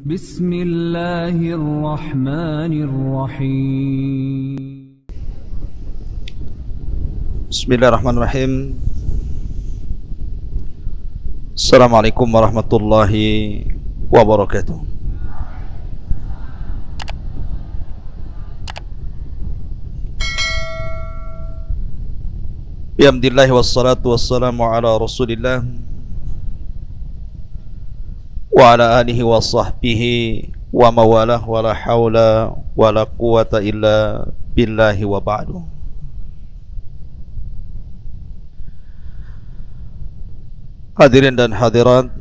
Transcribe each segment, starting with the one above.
بسم الله الرحمن الرحيم. بسم الله الرحمن الرحيم. السلام عليكم ورحمة الله وبركاته. Bihamdillah wassalatu wassalamu ala rasulillah wa ala alihi wa sahbihi wa mawalah wa la hawla wa la quwata illa billahi wa ba'du. Hadirin dan hadirat,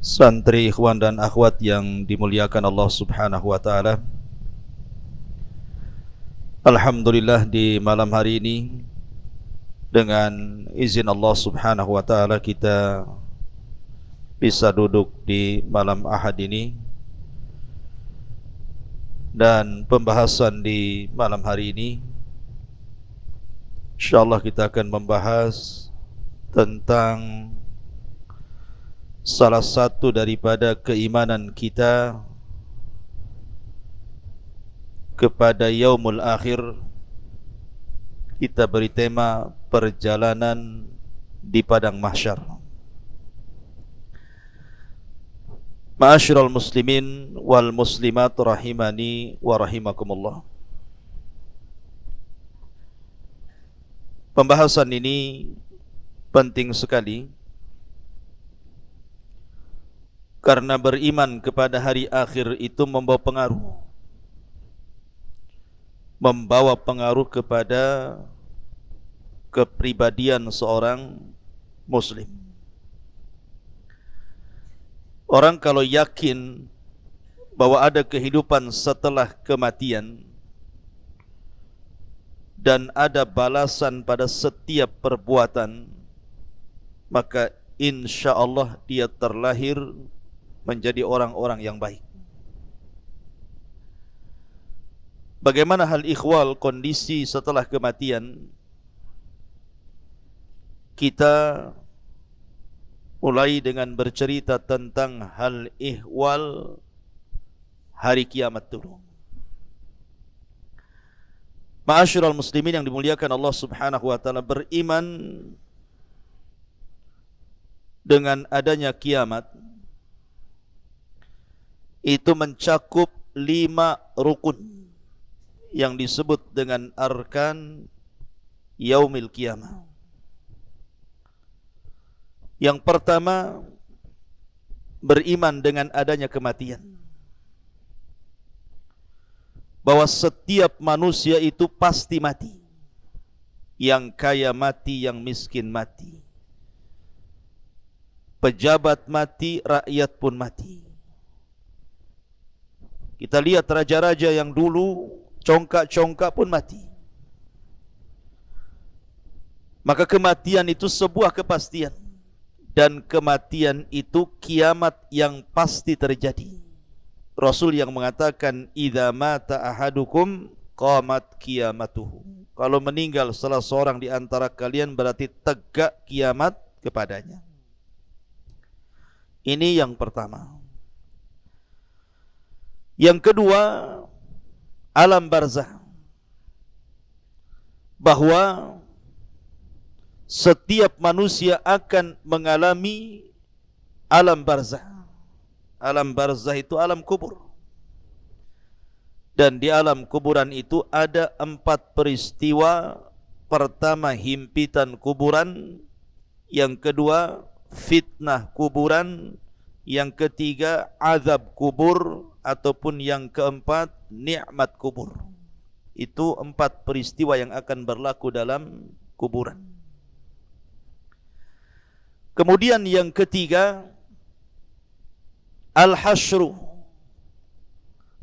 santri, ikhwan dan akhwat yang dimuliakan Allah subhanahu wa ta'ala, alhamdulillah di malam hari ini dengan izin Allah subhanahu wa ta'ala kita bisa duduk di malam Ahad ini, dan pembahasan di malam hari ini insyaallah kita akan membahas tentang salah satu daripada keimanan kita kepada yaumul akhir. Kita beri tema perjalanan di padang mahsyar. Ma'asyiral muslimin wal muslimat rahimani wa rahimakumullah. Pembahasan ini penting sekali karena beriman kepada hari akhir itu membawa pengaruh kepada kepribadian seorang muslim. Orang kalau yakin bahwa ada kehidupan setelah kematian dan ada balasan pada setiap perbuatan, maka insya Allah dia terlahir menjadi orang-orang yang baik. Bagaimana hal ikhwal, kondisi setelah kematian? Kita mulai dengan bercerita tentang hal ihwal hari kiamat dulu. Ma'asyiral muslimin yang dimuliakan Allah subhanahu wa ta'ala, beriman dengan adanya kiamat itu mencakup 5 rukun yang disebut dengan arkan yaumil qiyamah. Yang pertama, beriman dengan adanya kematian, bahwa setiap manusia itu pasti mati. Yang kaya mati, yang miskin mati, pejabat mati, rakyat pun mati. Kita lihat raja-raja yang dulu congkak-congkak pun mati. Maka kematian itu sebuah kepastian, dan kematian itu kiamat yang pasti terjadi. Rasul yang mengatakan idza mata ahadukum qamat qiyamatuhu. Kalau meninggal salah seorang di antara kalian berarti tegak kiamat kepadanya. Ini yang pertama. Yang kedua, alam barzah, bahwa setiap manusia akan mengalami alam barzah. Alam barzah itu alam kubur. Dan di alam kuburan itu ada 4 peristiwa. Pertama, himpitan kuburan. Yang kedua, fitnah kuburan. Yang ketiga, azab kubur. Ataupun yang keempat, nikmat kubur. Itu 4 peristiwa yang akan berlaku dalam kuburan. Kemudian yang ketiga, al-hasyru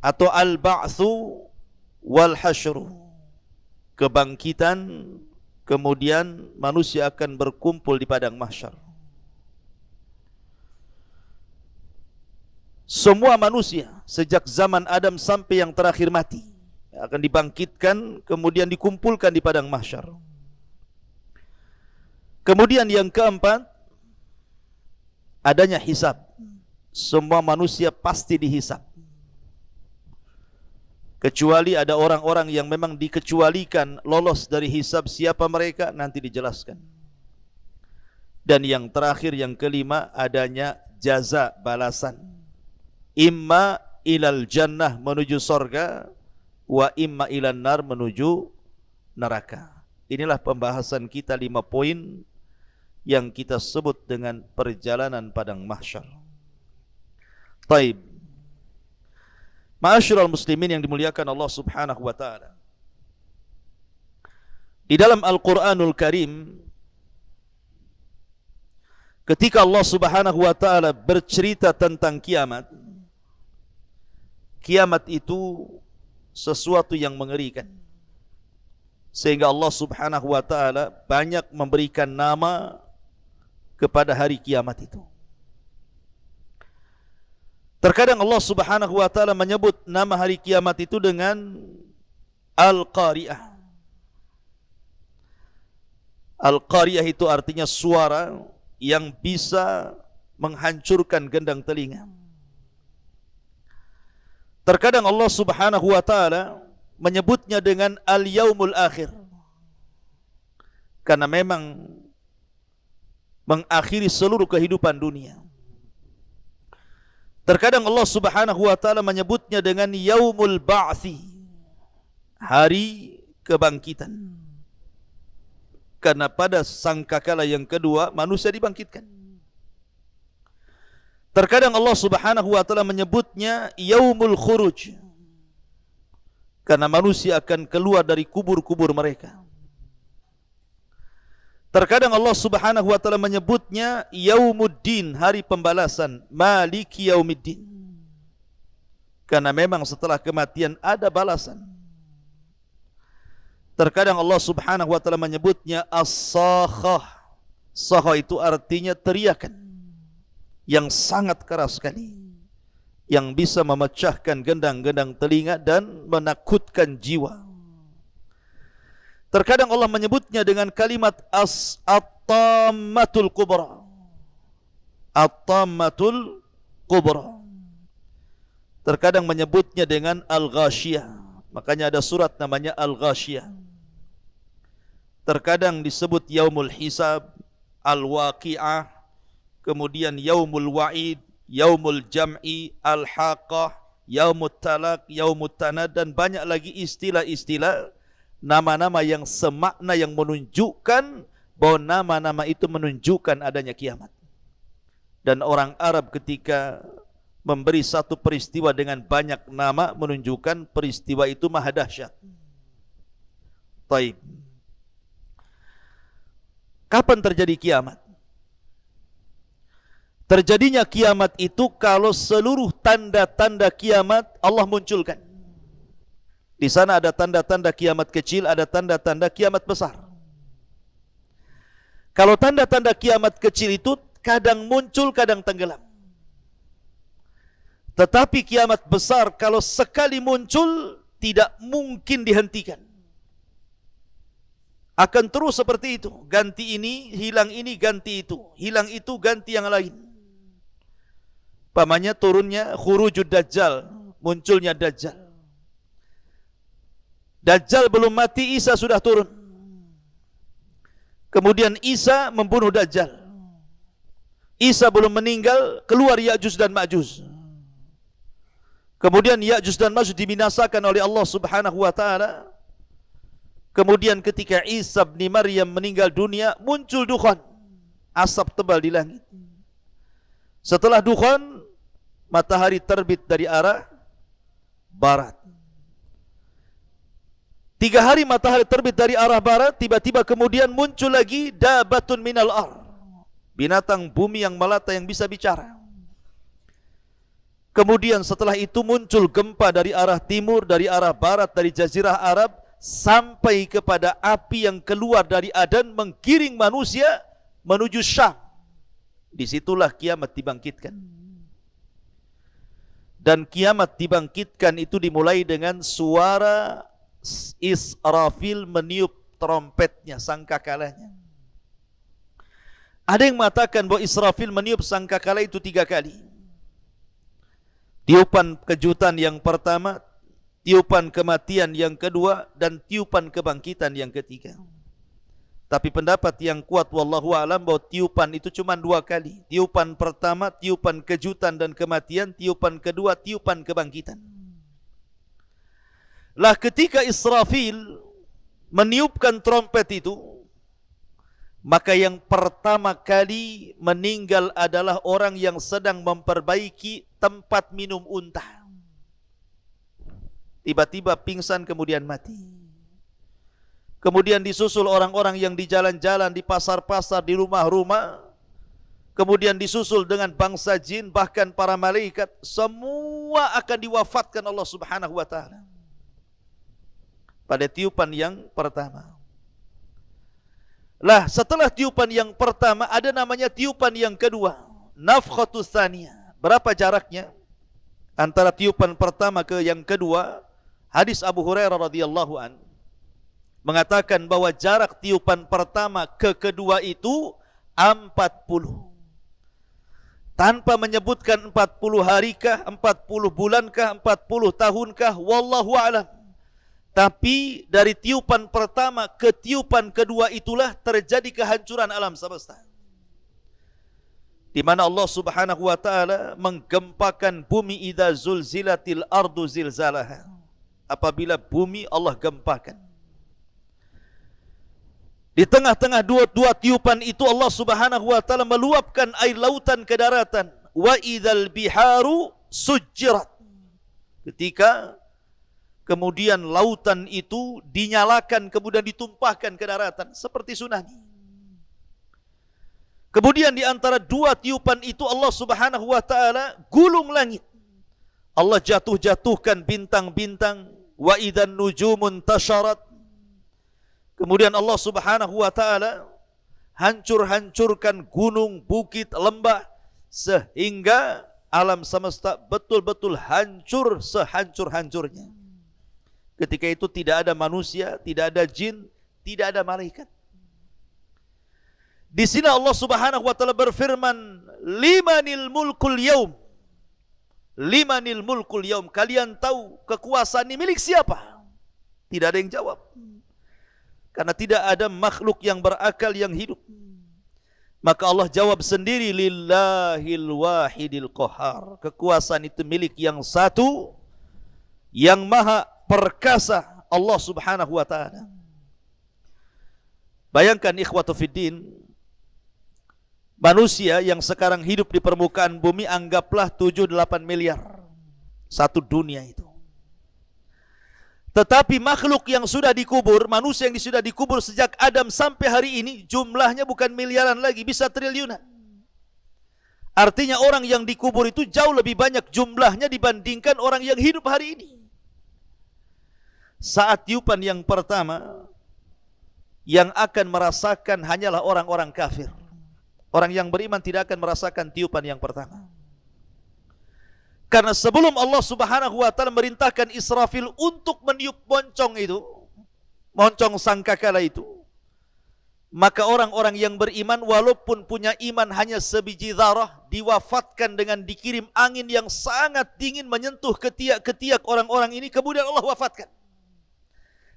atau al-ba'tsu wal hasyru. Kebangkitan, kemudian manusia akan berkumpul di padang mahsyar. Semua manusia sejak zaman Adam sampai yang terakhir mati akan dibangkitkan, kemudian dikumpulkan di padang mahsyar. Kemudian yang keempat, adanya hisab. Semua manusia pasti dihisab. Kecuali ada orang-orang yang memang dikecualikan lolos dari hisab, siapa mereka nanti dijelaskan. Dan yang terakhir, yang kelima, adanya jaza, balasan. Imma ilal jannah, menuju sorga, wa imma ilan nar, menuju neraka. Inilah pembahasan kita 5 poin yang kita sebut dengan perjalanan padang mahsyar. Taib. Ma'asyiral muslimin yang dimuliakan Allah Subhanahu wa taala. Di dalam Al-Qur'anul Karim, ketika Allah Subhanahu wa taala bercerita tentang kiamat, kiamat itu sesuatu yang mengerikan. Sehingga Allah Subhanahu wa taala banyak memberikan nama kepada hari kiamat itu. Terkadang Allah Subhanahu wa taala menyebut nama hari kiamat itu dengan Al-Qari'ah. Al-Qari'ah itu artinya suara yang bisa menghancurkan gendang telinga. Terkadang Allah Subhanahu wa taala menyebutnya dengan Al-Yaumul Akhir, karena memang mengakhiri seluruh kehidupan dunia. Terkadang Allah Subhanahu wa taala menyebutnya dengan Yaumul Ba'thi, hari kebangkitan. Karena pada sangkakala yang kedua manusia dibangkitkan. Terkadang Allah Subhanahu wa taala menyebutnya Yaumul Khuruj, karena manusia akan keluar dari kubur-kubur mereka. Terkadang Allah Subhanahu wa taala menyebutnya Yaumuddin, hari pembalasan, Maliki Yaumiddin. Karena memang setelah kematian ada balasan. Terkadang Allah Subhanahu wa taala menyebutnya As-Sakhah. Sakhah itu artinya teriakan yang sangat keras sekali, yang bisa memecahkan gendang-gendang telinga dan menakutkan jiwa. Terkadang Allah menyebutnya dengan kalimat At-Tammatul Kubra. At-Tammatul Kubra. Terkadang menyebutnya dengan Al-Ghashiyah. Makanya ada surat namanya Al-Ghashiyah. Terkadang disebut Yaumul Hisab, Al-Waqi'ah, kemudian Yaumul Wa'id, Yaumul Jam'i, Al-Haqqah, Yaumut Talaq, Yaumut Tanad, dan banyak lagi istilah-istilah, nama-nama yang semakna, yang menunjukkan bahwa nama-nama itu menunjukkan adanya kiamat. Dan orang Arab ketika memberi satu peristiwa dengan banyak nama menunjukkan peristiwa itu maha dahsyat. Taib. Kapan terjadi kiamat? Terjadinya kiamat itu kalau seluruh tanda-tanda kiamat Allah munculkan. Di sana ada tanda-tanda kiamat kecil, ada tanda-tanda kiamat besar. Kalau tanda-tanda kiamat kecil itu kadang muncul, kadang tenggelam. Tetapi kiamat besar kalau sekali muncul tidak mungkin dihentikan. Akan terus seperti itu, ganti ini, ganti itu, hilang itu, ganti yang lain. Pamannya turunnya khurujud Dajjal, munculnya Dajjal. Dajjal belum mati, Isa sudah turun. Kemudian Isa membunuh Dajjal. Isa belum meninggal, keluar Ya'juj dan Ma'juj. Kemudian Ya'juj dan Ma'juj dibinasakan oleh Allah Subhanahu wa taala. Kemudian ketika Isa bin Maryam meninggal dunia, muncul dukhan, asap tebal di langit. Setelah dukhan, matahari terbit dari arah barat. 3 hari matahari terbit dari arah barat, tiba-tiba kemudian muncul lagi dabatun minal ar, binatang bumi yang melata yang bisa bicara. Kemudian setelah itu muncul gempa dari arah timur, dari arah barat, dari jazirah Arab, sampai kepada api yang keluar dari Adan menggiring manusia menuju Syam. Disitulah kiamat dibangkitkan. Dan kiamat dibangkitkan itu dimulai dengan suara Israfil meniup trompetnya, sangkakalanya. Ada yang mengatakan bahwa Israfil meniup sangkakala itu 3 kali. Tiupan kejutan yang pertama, tiupan kematian yang kedua, dan tiupan kebangkitan yang ketiga. Tapi pendapat yang kuat wallahu a'lam bahwa tiupan itu cuma 2 kali. Tiupan pertama, tiupan kejutan dan kematian. Tiupan kedua, tiupan kebangkitan. Lah ketika Israfil meniupkan trompet itu, maka yang pertama kali meninggal adalah orang yang sedang memperbaiki tempat minum unta. Tiba-tiba pingsan kemudian mati. Kemudian disusul orang-orang yang di jalan-jalan, di pasar-pasar, di rumah-rumah. Kemudian disusul dengan bangsa jin, bahkan para malaikat. Semua akan diwafatkan Allah Subhanahu wa ta'ala pada tiupan yang pertama. Lah setelah tiupan yang pertama ada namanya tiupan yang kedua, nafkhatus tsaniyah. Berapa jaraknya antara tiupan pertama ke yang kedua? Hadis Abu Hurairah radhiyallahu an mengatakan bahwa jarak tiupan pertama ke kedua itu 40. Tanpa menyebutkan 40 harikah, 40 bulankah, 40 tahunkah, wallahu a'lam. Tapi dari tiupan pertama ke tiupan kedua itulah terjadi kehancuran alam semesta. Di mana Allah Subhanahu wa taala menggempakan bumi idza zulzilatil ardu zilzalaha. Apabila bumi Allah gempakan. Di tengah-tengah dua tiupan itu Allah Subhanahu wa taala meluapkan air lautan ke daratan. Wa idzal biharu sujjirat. Ketika kemudian lautan itu dinyalakan kemudian ditumpahkan ke daratan seperti tsunami. Kemudian di antara 2 tiupan itu Allah Subhanahu wa taala gulung langit. Allah jatuhkan bintang-bintang. Wa idzan nujumun tasharat. Kemudian Allah Subhanahu wa taala hancurkan gunung, bukit, lembah sehingga alam semesta betul-betul hancur sehancur-hancurnya. Ketika itu tidak ada manusia, tidak ada jin, tidak ada malaikat. Di sini Allah Subhanahu wa taala berfirman, "Limanil mulkul yaum." Limanil mulkul yaum. Kalian tahu kekuasaan ini milik siapa? Tidak ada yang jawab. Karena tidak ada makhluk yang berakal yang hidup. Maka Allah jawab sendiri, lillahil wahidil qahar. Kekuasaan itu milik yang satu, yang maha perkasa, Allah Subhanahu wa ta'ala. Bayangkan ikhwatu fiddin, manusia yang sekarang hidup di permukaan bumi, anggaplah 7-8 miliar. Satu dunia itu. Tetapi makhluk yang sudah dikubur, manusia yang sudah dikubur sejak Adam sampai hari ini, jumlahnya bukan miliaran lagi, bisa triliunan. Artinya orang yang dikubur itu jauh lebih banyak jumlahnya dibandingkan orang yang hidup hari ini. Saat tiupan yang pertama, yang akan merasakan hanyalah orang-orang kafir. Orang yang beriman tidak akan merasakan tiupan yang pertama. Karena sebelum Allah Subhanahu wa taala merintahkan Israfil untuk meniup moncong itu, moncong sangkakala itu, maka orang-orang yang beriman walaupun punya iman hanya sebiji zarah, diwafatkan dengan dikirim angin yang sangat dingin menyentuh ketiak-ketiak orang-orang ini, kemudian Allah wafatkan.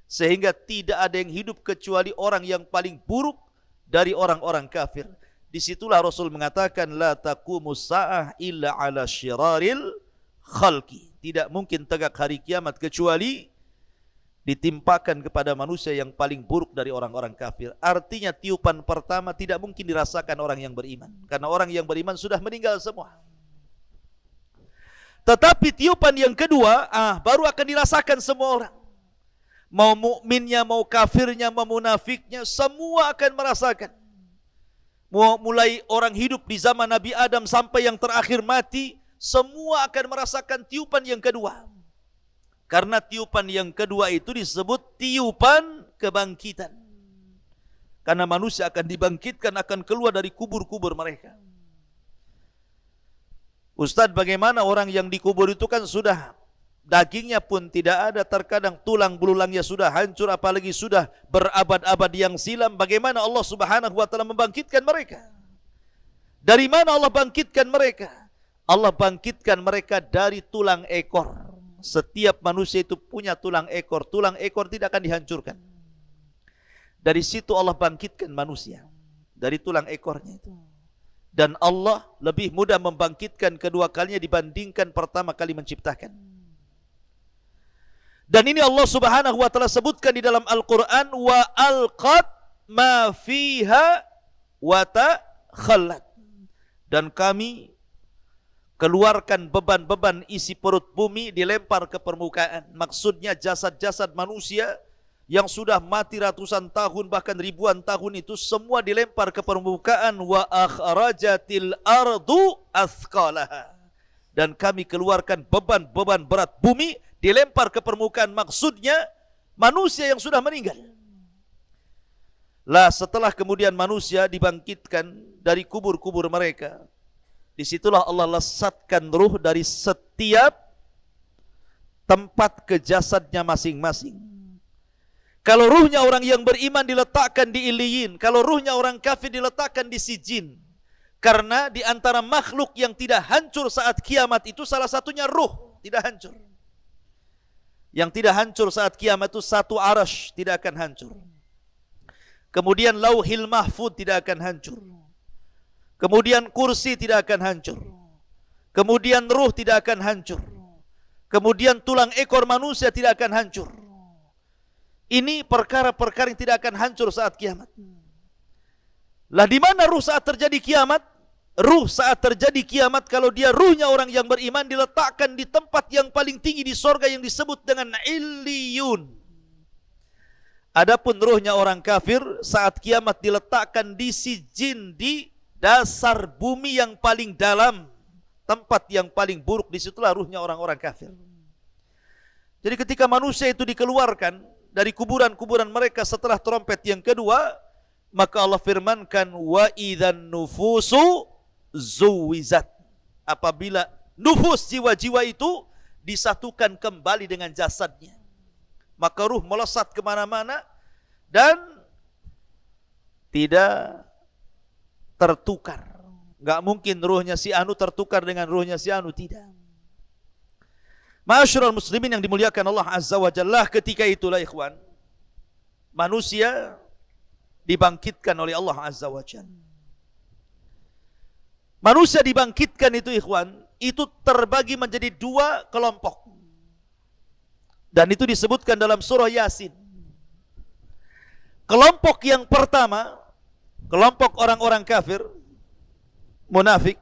Sehingga tidak ada yang hidup kecuali orang yang paling buruk dari orang-orang kafir. Disitulah Rasul mengatakan, la taqumus sa'ah illa ala syiraril khalqi. Tidak mungkin tegak hari kiamat kecuali ditimpakan kepada manusia yang paling buruk dari orang-orang kafir. Artinya tiupan pertama tidak mungkin dirasakan orang yang beriman, karena orang yang beriman sudah meninggal semua. Tetapi tiupan yang kedua, baru akan dirasakan semua orang. Mau mukminnya, mau kafirnya, mau munafiknya, semua akan merasakan. Mulai orang hidup di zaman Nabi Adam sampai yang terakhir mati, semua akan merasakan tiupan yang kedua. Karena tiupan yang kedua itu disebut tiupan kebangkitan. Karena manusia akan dibangkitkan, akan keluar dari kubur-kubur mereka. Ustadz, bagaimana orang yang dikubur itu kan sudah dagingnya pun tidak ada, terkadang tulang belulangnya sudah hancur, apalagi sudah berabad-abad yang silam. Bagaimana Allah Subhanahu wa taala membangkitkan mereka? Dari mana Allah bangkitkan mereka? Allah bangkitkan mereka dari tulang ekor. Setiap manusia itu punya tulang ekor. Tulang ekor tidak akan dihancurkan. Dari situ Allah bangkitkan manusia. Dari tulang ekornya itu. Dan Allah lebih mudah membangkitkan kedua kalinya dibandingkan pertama kali menciptakan. Dan ini Allah Subhanahu wa taala sebutkan di dalam Al-Qur'an, wa alqat ma fiha wa takhallat. Dan kami keluarkan beban-beban isi perut bumi dilempar ke permukaan. Maksudnya jasad-jasad manusia yang sudah mati ratusan tahun bahkan ribuan tahun itu semua dilempar ke permukaan. Wa akhrajatil ardu athqalaha. Dan kami keluarkan beban-beban berat bumi dilempar ke permukaan. Maksudnya manusia yang sudah meninggal. Lah setelah kemudian manusia dibangkitkan dari kubur-kubur mereka, disitulah Allah lesatkan ruh dari setiap tempat ke jasadnya masing-masing. Kalau ruhnya orang yang beriman diletakkan di Iliyin, kalau ruhnya orang kafir diletakkan di Sijin. Karena di antara makhluk yang tidak hancur saat kiamat itu salah satunya ruh, tidak hancur. Yang tidak hancur saat kiamat itu satu arash tidak akan hancur. Kemudian lauhil mahfud tidak akan hancur. Kemudian kursi tidak akan hancur. Kemudian ruh tidak akan hancur. Kemudian tulang ekor manusia tidak akan hancur. Ini perkara-perkara yang tidak akan hancur saat kiamat. Lah di mana ruh saat terjadi kiamat? Ruh saat terjadi kiamat kalau dia ruhnya orang yang beriman diletakkan di tempat yang paling tinggi di sorga yang disebut dengan Illiyun. Adapun ruhnya orang kafir saat kiamat diletakkan di Sijin, di dasar bumi yang paling dalam, tempat yang paling buruk. Disitulah ruhnya orang-orang kafir. Jadi ketika manusia itu dikeluarkan dari kuburan-kuburan mereka setelah trompet yang kedua, maka Allah firmankan, wa idzan nufusu zuwizat. Apabila nufus, jiwa-jiwa itu disatukan kembali dengan jasadnya, maka ruh melesat kemana-mana dan tidak tertukar. Enggak mungkin ruhnya si Anu tertukar dengan ruhnya si Anu, tidak. Ma'asyiral muslimin yang dimuliakan Allah Azza wa Jalla, ketika itulah ikhwan, manusia dibangkitkan oleh Allah Azza wa Jalla. Manusia dibangkitkan itu ikhwan, itu terbagi menjadi dua kelompok. Dan itu disebutkan dalam surah Yasin. Kelompok yang pertama, kelompok orang-orang kafir, munafik,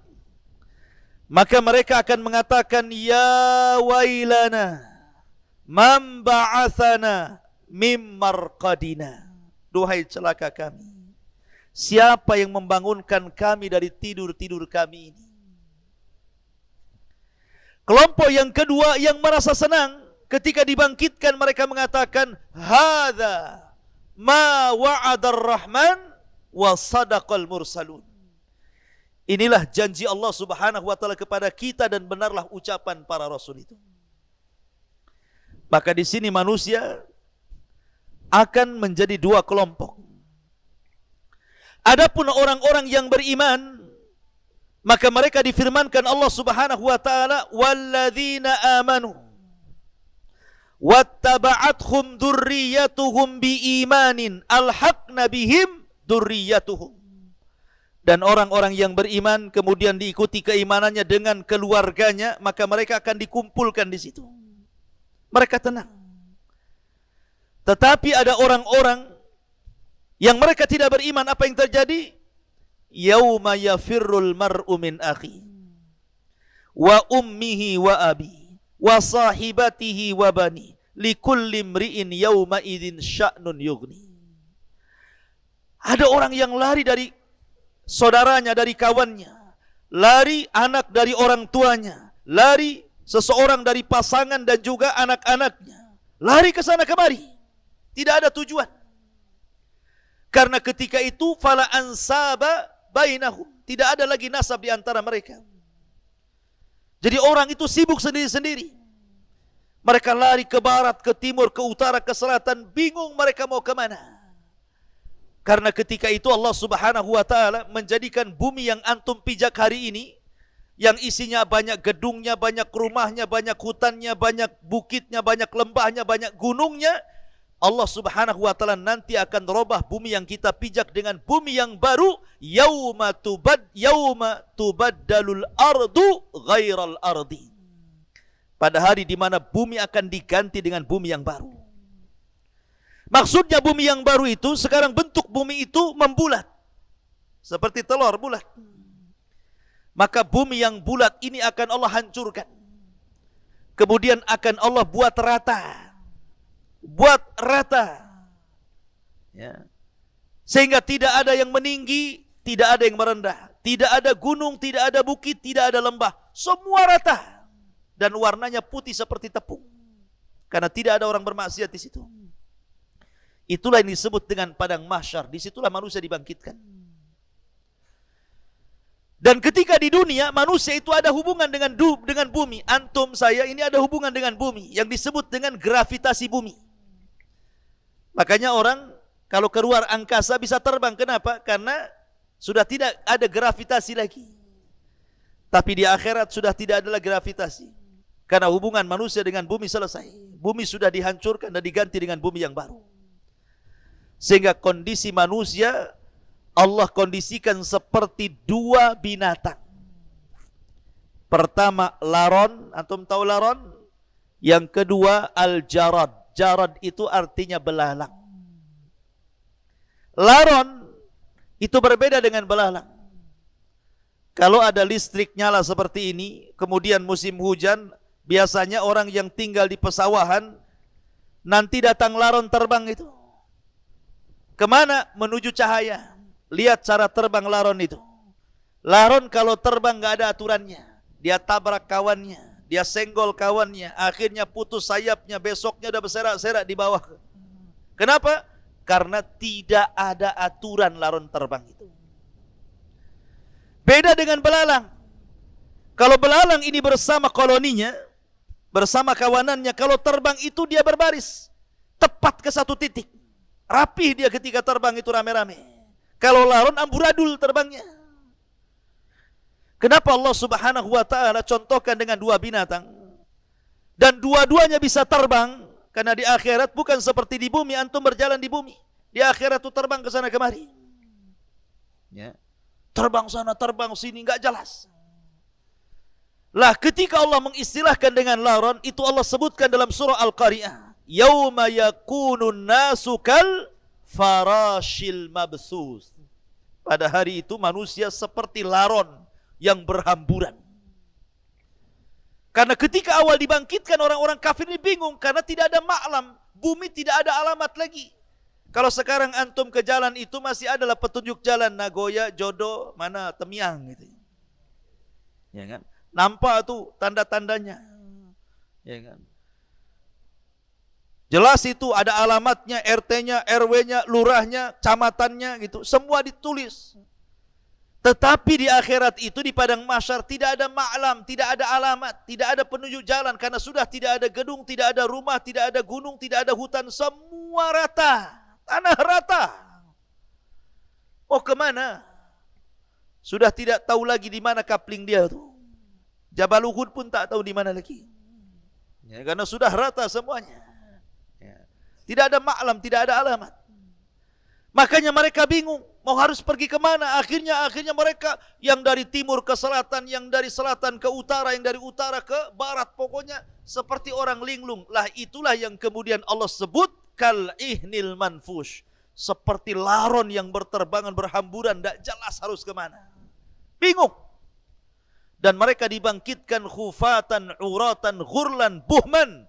maka mereka akan mengatakan, ya wailana man ba'athana mim marqadina. Duhai celaka kami, siapa yang membangunkan kami dari tidur-tidur kami ini. Kelompok yang kedua yang merasa senang ketika dibangkitkan, mereka mengatakan, hadza ma wa'adar rahman wa sadaqal mursalun. Inilah janji Allah Subhanahu wa taala kepada kita dan benarlah ucapan para rasul itu. Maka di sini manusia akan menjadi dua kelompok. Adapun orang-orang yang beriman, maka mereka difirmankan Allah Subhanahu wa taala, walladzina amanu wattaba'athum dzurriyyatuhum biimanin alhaqna bihim dzurriyyatuhum. Dan orang-orang yang beriman kemudian diikuti keimanannya dengan keluarganya, maka mereka akan dikumpulkan di situ. Mereka tenang. Tetapi ada orang-orang yang mereka tidak beriman, apa yang terjadi? Yauma yafirrul mar'u min akhi wa ummihi wa abi wa sahibatihi wa bani likulli imri'in yauma idzin sya'nun yughni. Ada orang yang lari dari saudaranya, dari kawannya, lari anak dari orang tuanya, lari seseorang dari pasangan dan juga anak-anaknya, lari ke sana kemari, tidak ada tujuan. Karena ketika itu fala ansaba bainahum, tidak ada lagi nasab di antara mereka. Jadi orang itu sibuk sendiri-sendiri. Mereka lari ke barat, ke timur, ke utara, ke selatan, bingung mereka mau kemana. Karena ketika itu Allah Subhanahu wa taala menjadikan bumi yang antum pijak hari ini yang isinya banyak gedungnya, banyak rumahnya, banyak hutannya, banyak bukitnya, banyak lembahnya, banyak gunungnya, Allah Subhanahu wa taala nanti akan robah bumi yang kita pijak dengan bumi yang baru, yauma tubaddalul ardu ghairal ardi. Pada hari di mana bumi akan diganti dengan bumi yang baru. Maksudnya bumi yang baru itu, sekarang bentuk bumi itu membulat. Seperti telur bulat. Maka bumi yang bulat ini akan Allah hancurkan. Kemudian akan Allah buat rata. Ya. Sehingga tidak ada yang meninggi, tidak ada yang merendah, tidak ada gunung, tidak ada bukit, tidak ada lembah, semua rata dan warnanya putih seperti tepung. Karena tidak ada orang bermaksiat di situ. Itulah yang disebut dengan padang mahsyar. Disitulah manusia dibangkitkan. Dan ketika di dunia manusia itu ada hubungan dengan bumi. Antum, saya ini ada hubungan dengan bumi yang disebut dengan gravitasi bumi. Makanya orang kalau keluar angkasa bisa terbang. Kenapa? Karena sudah tidak ada gravitasi lagi. Tapi di akhirat sudah tidak ada lagi gravitasi. Karena hubungan manusia dengan bumi selesai. Bumi sudah dihancurkan dan diganti dengan bumi yang baru. Sehingga kondisi manusia Allah kondisikan seperti dua binatang. Pertama laron, antum tahu laron? Yang kedua al-jarad. Jarad itu artinya belalang. Laron itu berbeda dengan belalang. Kalau ada listrik nyala seperti ini, kemudian musim hujan, biasanya orang yang tinggal di pesawahan, nanti datang laron terbang itu. Kemana? Menuju cahaya. Lihat cara terbang laron itu. Laron kalau terbang gak ada aturannya. Dia tabrak kawannya, dia senggol kawannya, akhirnya putus sayapnya, besoknya udah berserak-serak di bawah. Kenapa? Karena tidak ada aturan laron terbang itu. Beda dengan belalang. Kalau belalang ini bersama koloninya, bersama kawanannya, kalau terbang itu dia berbaris. Tepat ke satu titik. Rapih dia ketika terbang itu rame-rame. Kalau laron amburadul terbangnya. Kenapa Allah Subhanahu wa taala contohkan dengan dua binatang? Dan dua-duanya bisa terbang karena di akhirat bukan seperti di bumi antum berjalan di bumi. Di akhirat itu terbang ke sana kemari. Ya. Terbang sana, terbang sini enggak jelas. Lah ketika Allah mengistilahkan dengan laron itu Allah sebutkan dalam surah Al-Qari'ah. Yauma yakunun nasu kal farashil mabsus. Pada hari itu manusia seperti laron yang berhamburan. Karena ketika awal dibangkitkan orang-orang kafir ini bingung karena tidak ada maklam, bumi tidak ada alamat lagi. Kalau sekarang antum ke jalan itu masih adalah petunjuk jalan Nagoya, Jodo, mana Temiang gitu. Ya kan? Nampak tuh tanda-tandanya. Ya kan? Jelas itu ada alamatnya, RT-nya, RW-nya, lurahnya, kecamatannya gitu. Semua ditulis. Tetapi di akhirat itu di padang mahsyar tidak ada ma'lam, tidak ada alamat, tidak ada penunjuk jalan. Karena sudah tidak ada gedung, tidak ada rumah, tidak ada gunung, tidak ada hutan. Semua rata, tanah rata. Oh kemana? Sudah tidak tahu lagi di mana kapling dia tuh. Jabal Uhud pun tak tahu di mana lagi. Ya, karena sudah rata semuanya. Tidak ada ma'lam, tidak ada alamat. Makanya mereka bingung, mau harus pergi kemana? Akhirnya mereka yang dari timur ke selatan, yang dari selatan ke utara, yang dari utara ke barat. Pokoknya seperti orang linglung. Lah itulah yang kemudian Allah sebut kal ihnil manfush. Seperti laron yang berterbangan, berhamburan, tidak jelas harus kemana. Bingung. Dan mereka dibangkitkan khufatan, uratan, ghurlan, buhman.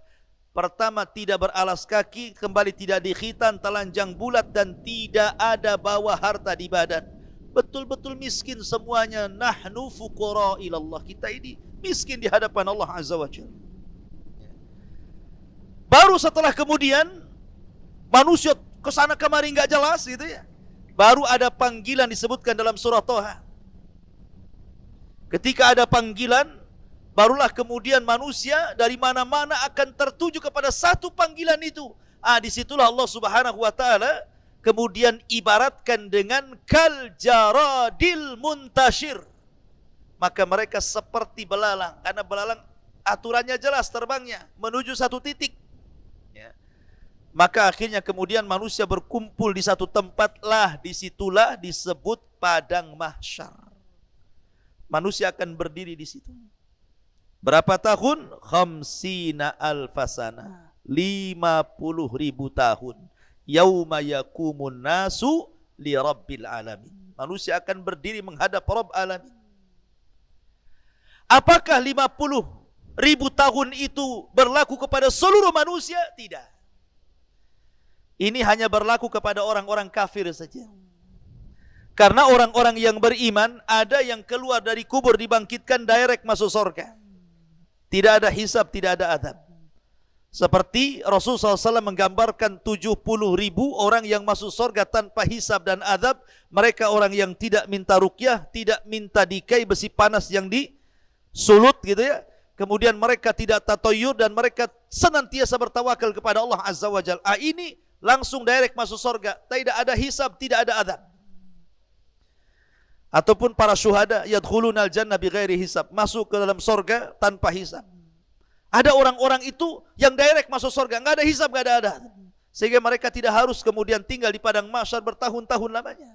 Pertama tidak beralas kaki, kembali tidak dikhitan, telanjang bulat dan tidak ada bawa harta di badan. Betul-betul miskin semuanya. Nahnu fuqara ilallah. Kita ini miskin di hadapan Allah Azza wa Jalla. Baru setelah kemudian manusia kesana kemari enggak jelas gitu ya. Baru ada panggilan disebutkan dalam surah Toha. Ketika ada panggilan, barulah kemudian manusia dari mana-mana akan tertuju kepada satu panggilan itu. Disitulah Allah Subhanahu wa taala kemudian ibaratkan dengan kal jaradil muntashir. maka mereka seperti belalang, karena belalang aturannya jelas terbangnya menuju satu titik. Ya. Maka akhirnya kemudian manusia berkumpul di satu tempat, disitulah disebut padang mahsyar. Manusia akan berdiri di situ. Berapa tahun? 50 alfasana, 50.000 tahun. Yauma yakumun nasu li rabbil alamin. Manusia akan berdiri menghadap Rabb alamin. Apakah 50.000 tahun itu berlaku kepada seluruh manusia? Tidak. Ini hanya berlaku kepada orang-orang kafir saja. Karena orang-orang yang beriman, ada yang keluar dari kubur dibangkitkan direct masuk surga. Tidak ada hisab, tidak ada adab. Seperti Rasulullah SAW menggambarkan 70.000 orang yang masuk surga tanpa hisab dan adab. Mereka orang yang tidak minta ruqyah, tidak minta dikai besi panas yang disulut gitu ya. Kemudian mereka tidak tatoyur dan mereka senantiasa bertawakal kepada Allah Azza wa Jalla. Ini langsung direct masuk surga. Tidak ada hisab, tidak ada adab. Ataupun para syuhada yadkhulunal jannah bighairi hisab, masuk ke dalam surga tanpa hisab. Ada orang-orang itu yang direct masuk surga, enggak ada hisab, enggak ada adab. Sehingga mereka tidak harus kemudian tinggal di padang mahsyar bertahun-tahun lamanya.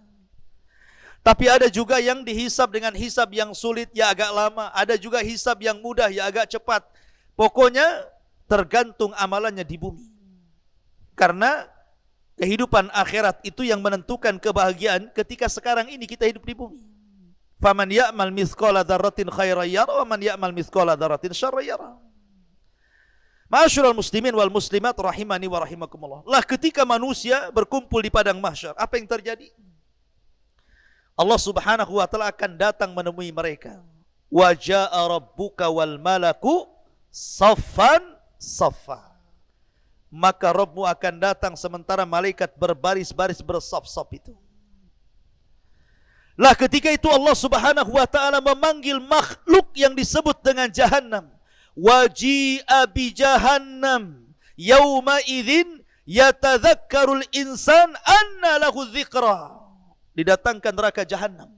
Tapi ada juga yang dihisab dengan hisab yang sulit, ya agak lama. Ada juga hisab yang mudah, ya agak cepat. Pokoknya tergantung amalannya di bumi. Karena kehidupan akhirat itu yang menentukan kebahagiaan ketika sekarang ini kita hidup di bumi. Faman ya'mal mithqala dzarratin khairan yara wa man ya'mal mithqala dzarratin syarran yara. Ma'asyiral muslimin wal muslimat rahimani wa rahimakumullah. Lah ketika manusia berkumpul di padang mahsyar, apa yang terjadi? Allah Subhanahu wa taala akan datang menemui mereka. Wa jaa'a rabbuka wal malaku saffan saffa. Maka Rabbmu akan datang sementara malaikat berbaris-baris bersaf-saf itu. Lah ketika itu Allah Subhanahu wa taala memanggil makhluk yang disebut dengan jahannam. Waji'a bi jahannam yauma idzin yatadzakkarul insan anna lahu dzikra. Didatangkan neraka jahannam.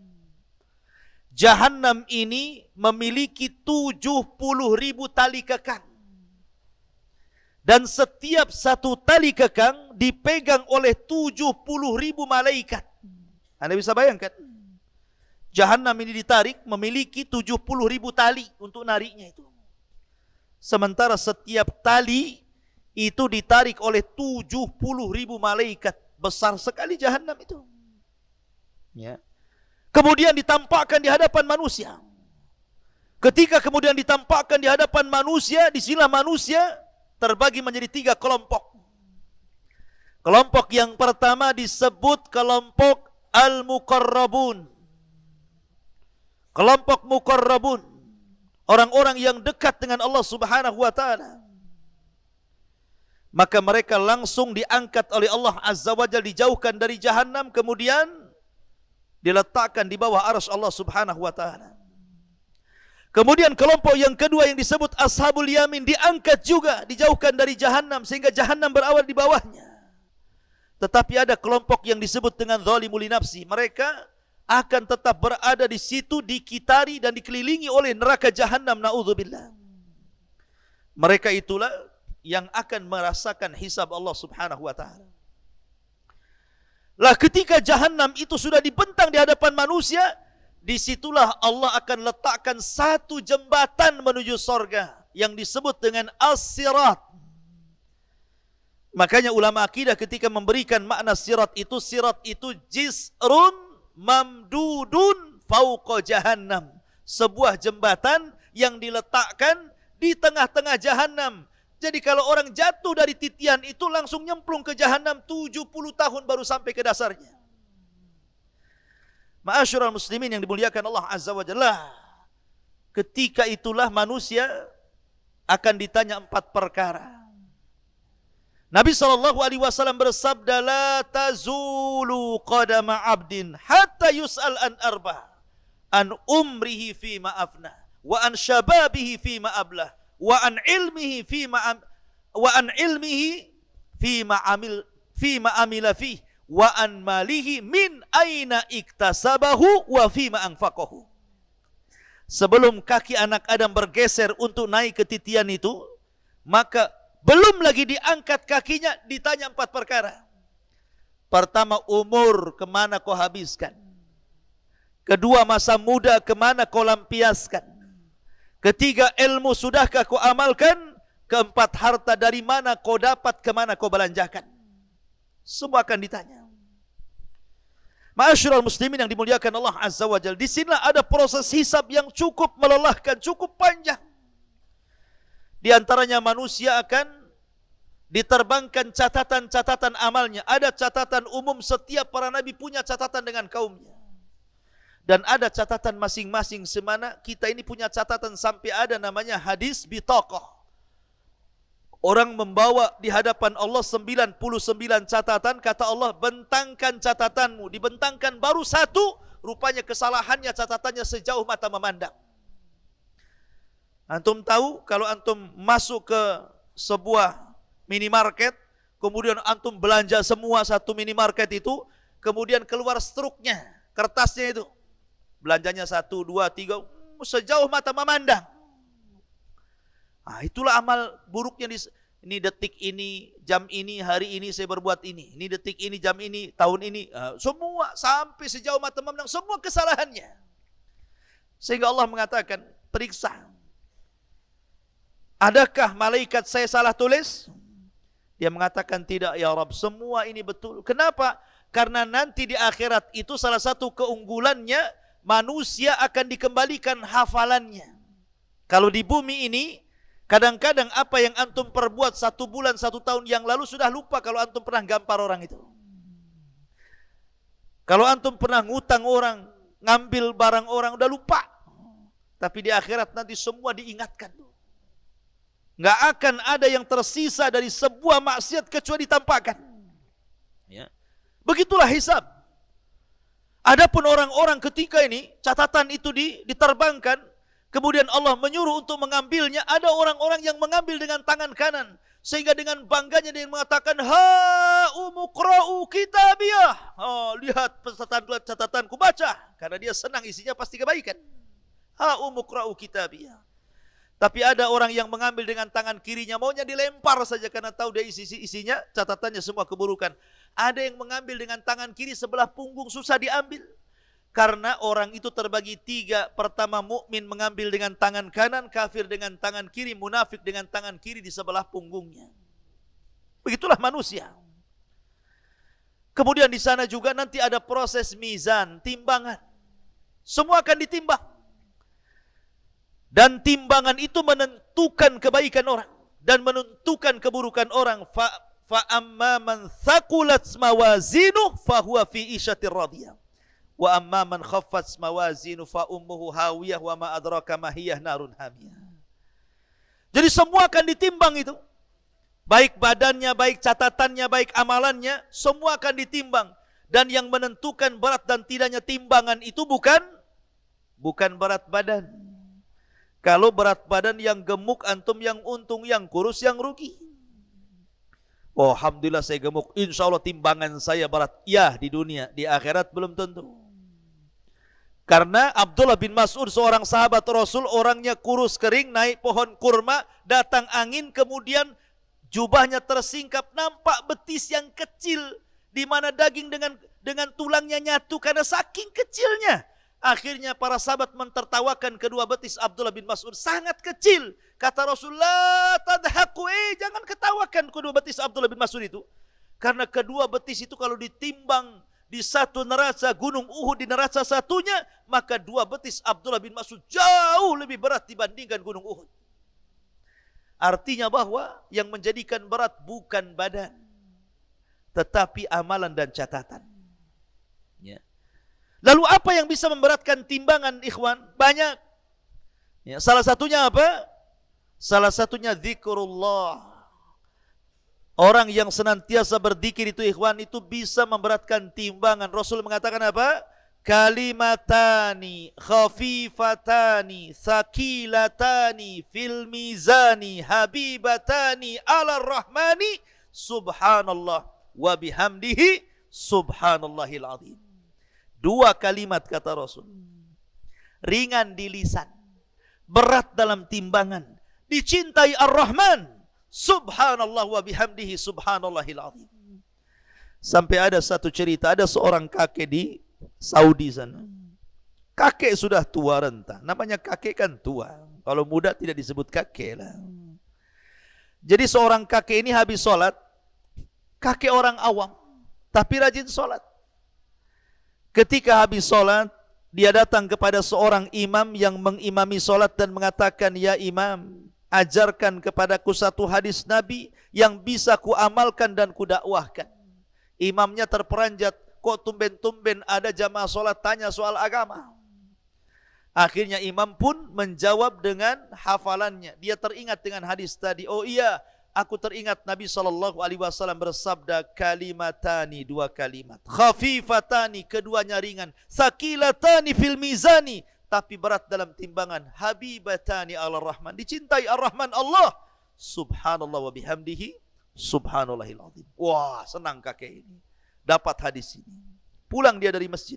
Jahannam ini memiliki 70.000 tali kekang. Dan setiap satu tali kekang dipegang oleh 70.000 malaikat. Anda bisa bayangkan? Jahannam ini ditarik memiliki 70.000 tali untuk nariknya itu. Sementara setiap tali itu ditarik oleh 70.000 malaikat. Besar sekali jahannam itu. Ya. Kemudian ditampakkan di hadapan manusia. Ketika kemudian ditampakkan di hadapan manusia, disinilah manusia terbagi menjadi 3 kelompok. Kelompok yang pertama disebut kelompok al-muqarrabun. Kelompok muqarrabun, orang-orang yang dekat dengan Allah Subhanahu wa taala. Maka mereka langsung diangkat oleh Allah Azza wa Jalla, dijauhkan dari jahannam, kemudian diletakkan di bawah arsy Allah Subhanahu wa taala. Kemudian kelompok yang kedua yang disebut ashabul yamin diangkat juga, dijauhkan dari jahannam sehingga jahannam berawal di bawahnya. Tetapi ada kelompok yang disebut dengan zalimul nafsi. Mereka akan tetap berada di situ, dikitari dan dikelilingi oleh neraka jahannam, naudzubillah. Mereka itulah yang akan merasakan hisab Allah Subhanahu wa taala. Lah ketika jahannam itu sudah dibentang di hadapan manusia, disitulah Allah akan letakkan satu jembatan menuju sorga yang disebut dengan as-sirat. Makanya ulama akidah ketika memberikan makna sirat itu jisrun mamdudun fauqa jahannam. Sebuah jembatan yang diletakkan di tengah-tengah jahannam. Jadi kalau orang jatuh dari titian itu langsung nyemplung ke jahannam, 70 tahun baru sampai ke dasarnya. Ma'asyiral muslimin yang dimuliakan Allah Azza wa Jalla. Ketika itulah manusia akan ditanya 4 perkara. Nabi SAW bersabda, la tazulu qadama abdin hatta yus'al an arba, an umrihi fima afna, wa an shababihi fima ablah, wa an ilmihi fima amila fih, wa an malihi min aina iktasabahu wa fima anfaqahu. sebelum kaki anak Adam bergeser untuk naik ke titian itu, maka belum lagi diangkat kakinya, ditanya 4 perkara. Pertama, umur, kemana kau habiskan? Kedua, masa muda, kemana kau lampiaskan? Ketiga, ilmu, sudahkah kau amalkan? Keempat, harta, dari mana kau dapat, kemana kau belanjakan? Semua akan ditanya. Ma'asyiral muslimin yang dimuliakan Allah Azza wa Jalla, di sinilah ada proses hisab yang cukup melelahkan, cukup panjang. Di antaranya manusia akan diterbangkan catatan-catatan amalnya. Ada catatan umum, setiap para nabi punya catatan dengan kaumnya. Dan ada catatan masing-masing, semana kita ini punya catatan, sampai ada namanya hadis bitaqah. Orang membawa di hadapan Allah 99 catatan, kata Allah, bentangkan catatanmu. Dibentangkan baru 1, rupanya kesalahannya catatannya sejauh mata memandang. Antum tahu kalau antum masuk ke sebuah minimarket, kemudian antum belanja semua satu minimarket itu, kemudian keluar struknya, kertasnya itu. Belanjanya 1, 2, 3, sejauh mata memandang. Nah, itulah amal buruknya. Ini detik ini, jam ini, hari ini saya berbuat ini. Ini detik ini, jam ini, tahun ini. Semua sampai sejauh mata memandang, semua kesalahannya. Sehingga Allah mengatakan, periksa. Adakah malaikat saya salah tulis? Dia mengatakan tidak ya Rabb, semua ini betul. Kenapa? Karena nanti di akhirat itu salah satu keunggulannya, manusia akan dikembalikan hafalannya. Kalau di bumi ini, kadang-kadang apa yang antum perbuat 1 bulan, 1 tahun yang lalu sudah lupa kalau antum pernah gampar orang itu. Kalau antum pernah ngutang orang, ngambil barang orang, udah lupa. Tapi di akhirat nanti semua diingatkan. Nggak akan ada yang tersisa dari sebuah maksiat kecuali ditampakkan. Ya. Begitulah hisab. Adapun orang-orang ketika ini, catatan itu diterbangkan, kemudian Allah menyuruh untuk mengambilnya, ada orang-orang yang mengambil dengan tangan kanan. Sehingga dengan bangganya dia mengatakan, ha'umuqra'u kitabiyah. Lihat catatanku, baca. Karena dia senang, isinya pasti kebaikan. Ha'umuqra'u kitabiyah. Tapi ada orang yang mengambil dengan tangan kirinya, maunya dilempar saja karena tahu dia isinya, catatannya semua keburukan. Ada yang mengambil dengan tangan kiri, sebelah punggung susah diambil. Karena orang itu terbagi 3. Pertama, mukmin mengambil dengan tangan kanan, kafir dengan tangan kiri, munafik dengan tangan kiri di sebelah punggungnya. Begitulah manusia. Kemudian di sana juga nanti ada proses mizan, timbangan. Semua akan ditimbang. Dan timbangan itu menentukan kebaikan orang dan menentukan keburukan orang. Fa amma man thaqulat mawazinuhu fa huwa fi isyatir radiyah. Wa amma man khaffat mawazinu fa ummuhu hawiyah wa ma adraka ma hiyah narun hamiyah. Jadi semua akan ditimbang itu. Baik badannya, baik catatannya, baik amalannya, semua akan ditimbang. Dan yang menentukan berat dan tidaknya timbangan itu bukan berat badan. Kalau berat badan yang gemuk, antum yang untung, yang kurus yang rugi. Oh, alhamdulillah saya gemuk, insya Allah timbangan saya berat. Ya, di dunia, di akhirat belum tentu. Karena Abdullah bin Mas'ud, seorang sahabat Rasul, orangnya kurus kering, naik pohon kurma, datang angin, kemudian jubahnya tersingkap, nampak betis yang kecil, di mana daging dengan tulangnya nyatu karena saking kecilnya. Akhirnya para sahabat mentertawakan kedua betis Abdullah bin Mas'ud, sangat kecil. Kata Rasulullah, tadhaku, jangan ketawakan kedua betis Abdullah bin Mas'ud itu. Karena kedua betis itu kalau ditimbang di satu neraca gunung Uhud, di neraca satunya, maka 2 betis Abdullah bin Mas'ud jauh lebih berat dibandingkan gunung Uhud. Artinya bahwa yang menjadikan berat bukan badan, tetapi amalan dan catatan. Ya. Lalu apa yang bisa memberatkan timbangan, ikhwan? Banyak. Ya, salah satunya apa? Salah satunya zikrullah. Orang yang senantiasa berzikir itu, ikhwan, itu bisa memberatkan timbangan. Rasul mengatakan apa? Kalimatani khafifatani thaqilatani fil mizani habibatani ala rahmani subhanallah wa bihamdihi subhanallahil azim. 2 kalimat kata Rasul, ringan di lisan, berat dalam timbangan, dicintai Ar-Rahman, subhanallah wa bihamdihi subhanallahil azim. Sampai ada satu cerita, ada seorang kakek di Saudi sana. Kakek sudah tua renta, namanya kakek kan tua. Kalau muda tidak disebut kakek lah. Jadi seorang kakek ini habis sholat, kakek orang awam, tapi rajin sholat. Ketika habis sholat, dia datang kepada seorang imam yang mengimami sholat dan mengatakan, ya imam, ajarkan kepadaku satu hadis Nabi yang bisa ku amalkan dan ku dakwahkan. Imamnya terperanjat, kok tumben-tumben ada jamaah sholat tanya soal agama. Akhirnya imam pun menjawab dengan hafalannya. Dia teringat dengan hadis tadi. Oh iya, aku teringat Nabi SAW bersabda, kalimatani, dua kalimat. Khafifatani, keduanya ringan. Thaqilatani fil mizani, tapi berat dalam timbangan. Habibatani ala rahman, dicintai ar-Rahman Allah. Subhanallah wa bihamdihi subhanallahil azim. Wah, senang kakek ini dapat hadis ini. Pulang dia dari masjid,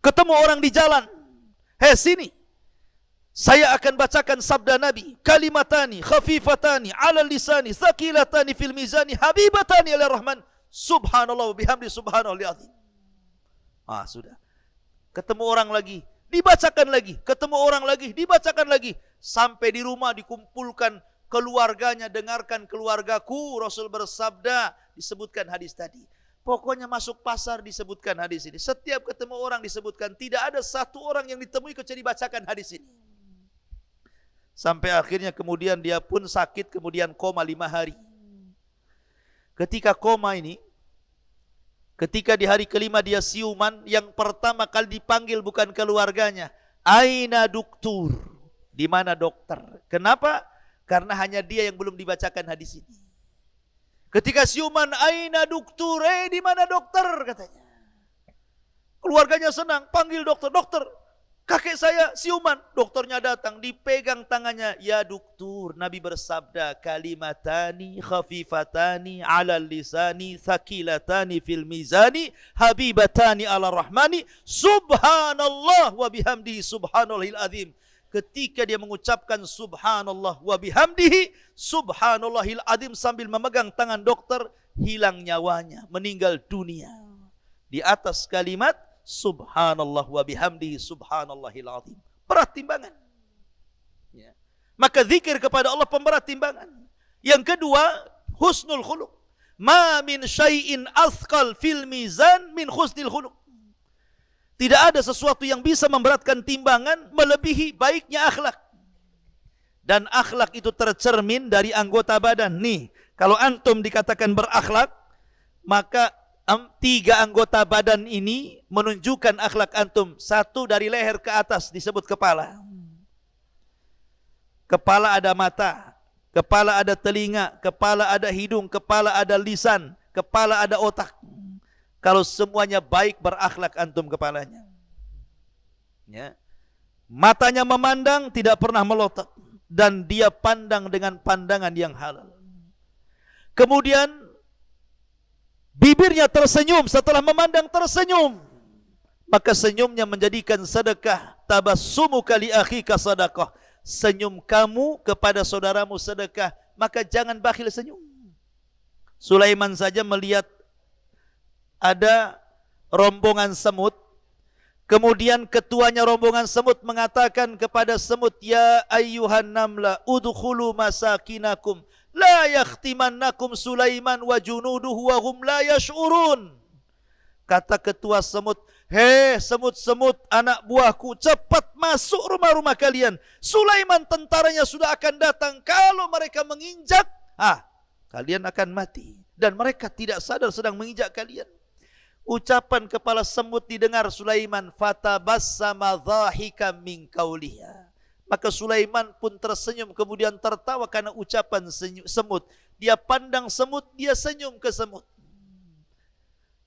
ketemu orang di jalan. Hei sini, saya akan bacakan sabda Nabi. Kalimatani khafifatani ala lisani, thaqilatani fil mizani, habibatani ila rahman, subhanallah wa bihamdi subhanallahil azim. Sudah. Ketemu orang lagi, dibacakan lagi. Ketemu orang lagi, dibacakan lagi. Sampai di rumah dikumpulkan keluarganya, dengarkan keluargaku, Rasul bersabda, disebutkan hadis tadi. Pokoknya masuk pasar disebutkan hadis ini. Setiap ketemu orang disebutkan. Tidak ada satu orang yang ditemui kecuali dibacakan hadis ini. Sampai akhirnya kemudian dia pun sakit, kemudian koma 5 hari. Ketika koma ini, ketika di hari kelima dia siuman, yang pertama kali dipanggil bukan keluarganya. Aina doktur? Di mana dokter? Kenapa? Karena hanya dia yang belum dibacakan hadis ini. Ketika siuman, aina dokter? Di mana dokter? Katanya. Keluarganya senang, panggil dokter. Dokter, kakek saya siuman. Dokternya datang, dipegang tangannya. Ya dokter, Nabi bersabda, kalimatani khafifatani ala lisani, thaqilatani fil mizani, habibatani ala rahmani, subhanallah wa bihamdihi subhanallahil azim. Ketika dia mengucapkan subhanallah wa bihamdihi subhanallahil azim sambil memegang tangan dokter, hilang nyawanya, meninggal dunia. Di atas kalimat subhanallah wa bihamdihi subhanallahil azim. Berat timbangan. Ya. Maka zikir kepada Allah pemberat timbangan. Yang kedua, husnul khuluq. Ma min syai'in athqal fil mizan min husnil khuluq. Tidak ada sesuatu yang bisa memberatkan timbangan melebihi baiknya akhlak. Dan akhlak itu tercermin dari anggota badan. Nih, kalau antum dikatakan berakhlak, maka 3 anggota badan ini menunjukkan akhlak antum. 1 dari leher ke atas disebut kepala. Kepala ada mata, kepala ada telinga, kepala ada hidung, kepala ada lisan, kepala ada otak. Kalau semuanya baik, berakhlak antum kepalanya. Ya. Matanya memandang, tidak pernah melotot. Dan dia pandang dengan pandangan yang halal. Kemudian bibirnya tersenyum, setelah memandang tersenyum. Maka senyumnya menjadikan sedekah. Tabassumuka li akhika sadaqah. Senyum kamu kepada saudaramu sedekah. Maka jangan bakhil senyum. Sulaiman saja melihat ada rombongan semut. Kemudian ketuanya rombongan semut mengatakan kepada semut, ya ayyuhan namla udkhulu masakinakum la yakhtimannakum Sulaiman wa junuduhu wa hum la yash'urun. Kata ketua semut, hei semut-semut anak buahku, cepat masuk rumah-rumah kalian. Sulaiman tentaranya sudah akan datang. Kalau mereka menginjak, kalian akan mati. Dan mereka tidak sadar sedang menginjak kalian. Ucapan kepala semut didengar Sulaiman, fatabassama dhahika min qauliha. Maka Sulaiman pun tersenyum kemudian tertawa karena ucapan semut. Dia pandang semut, dia senyum ke semut.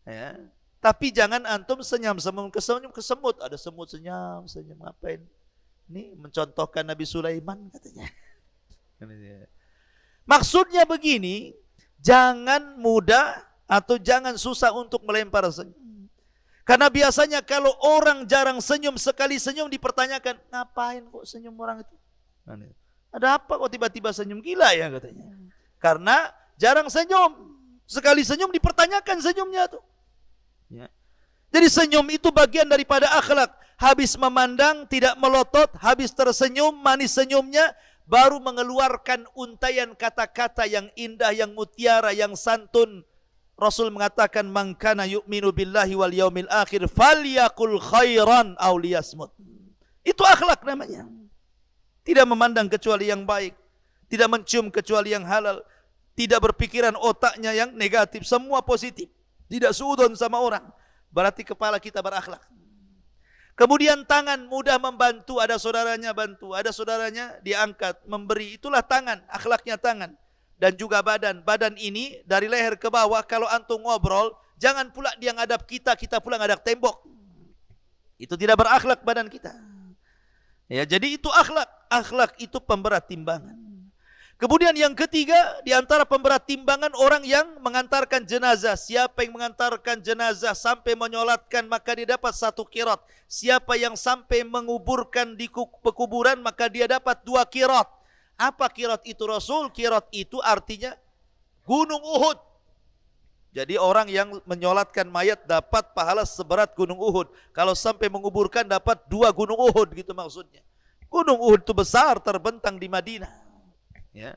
Ya. Tapi jangan antum senyum ke semut. Ada semut senyum ngapain? Ini mencontohkan Nabi Sulaiman katanya. Maksudnya begini, jangan mudah atau jangan susah untuk melempar senyum. Karena biasanya kalau orang jarang senyum, sekali senyum dipertanyakan, ngapain kok senyum orang itu? Ada apa kok tiba-tiba senyum? Gila ya katanya. Karena jarang senyum. Sekali senyum dipertanyakan senyumnya tuh. Ya. Jadi senyum itu bagian daripada akhlak. Habis memandang, tidak melotot, habis tersenyum, manis senyumnya, baru mengeluarkan untayan kata-kata yang indah, yang mutiara, yang santun. Rasul mengatakan, man kana yu'minu billahi wal yaumil akhir falyaqul khairan aw liyasmut. Itu akhlak namanya. Tidak memandang kecuali yang baik, tidak mencium kecuali yang halal, tidak berpikiran otaknya yang negatif, semua positif, tidak suudon sama orang. Berarti kepala kita berakhlak. Kemudian tangan mudah membantu, ada saudaranya bantu, ada saudaranya diangkat, memberi. Itulah tangan, akhlaknya tangan. Dan juga badan. Badan ini dari leher ke bawah, kalau antum ngobrol, jangan pula dia ngadap kita, kita pula ngadap tembok. Itu tidak berakhlak badan kita. Ya, jadi itu akhlak. Akhlak itu pemberat timbangan. Kemudian yang ketiga, di antara pemberat timbangan orang yang mengantarkan jenazah. Siapa yang mengantarkan jenazah sampai menyolatkan, maka dia dapat 1 qirat. Siapa yang sampai menguburkan di pekuburan, maka dia dapat 2 qirat. Apa qirat itu Rasul? Qirat itu artinya gunung Uhud. Jadi orang yang menyolatkan mayat dapat pahala seberat gunung Uhud. Kalau sampai menguburkan dapat 2 gunung Uhud, gitu maksudnya. Gunung Uhud itu besar, terbentang di Madinah. Ya.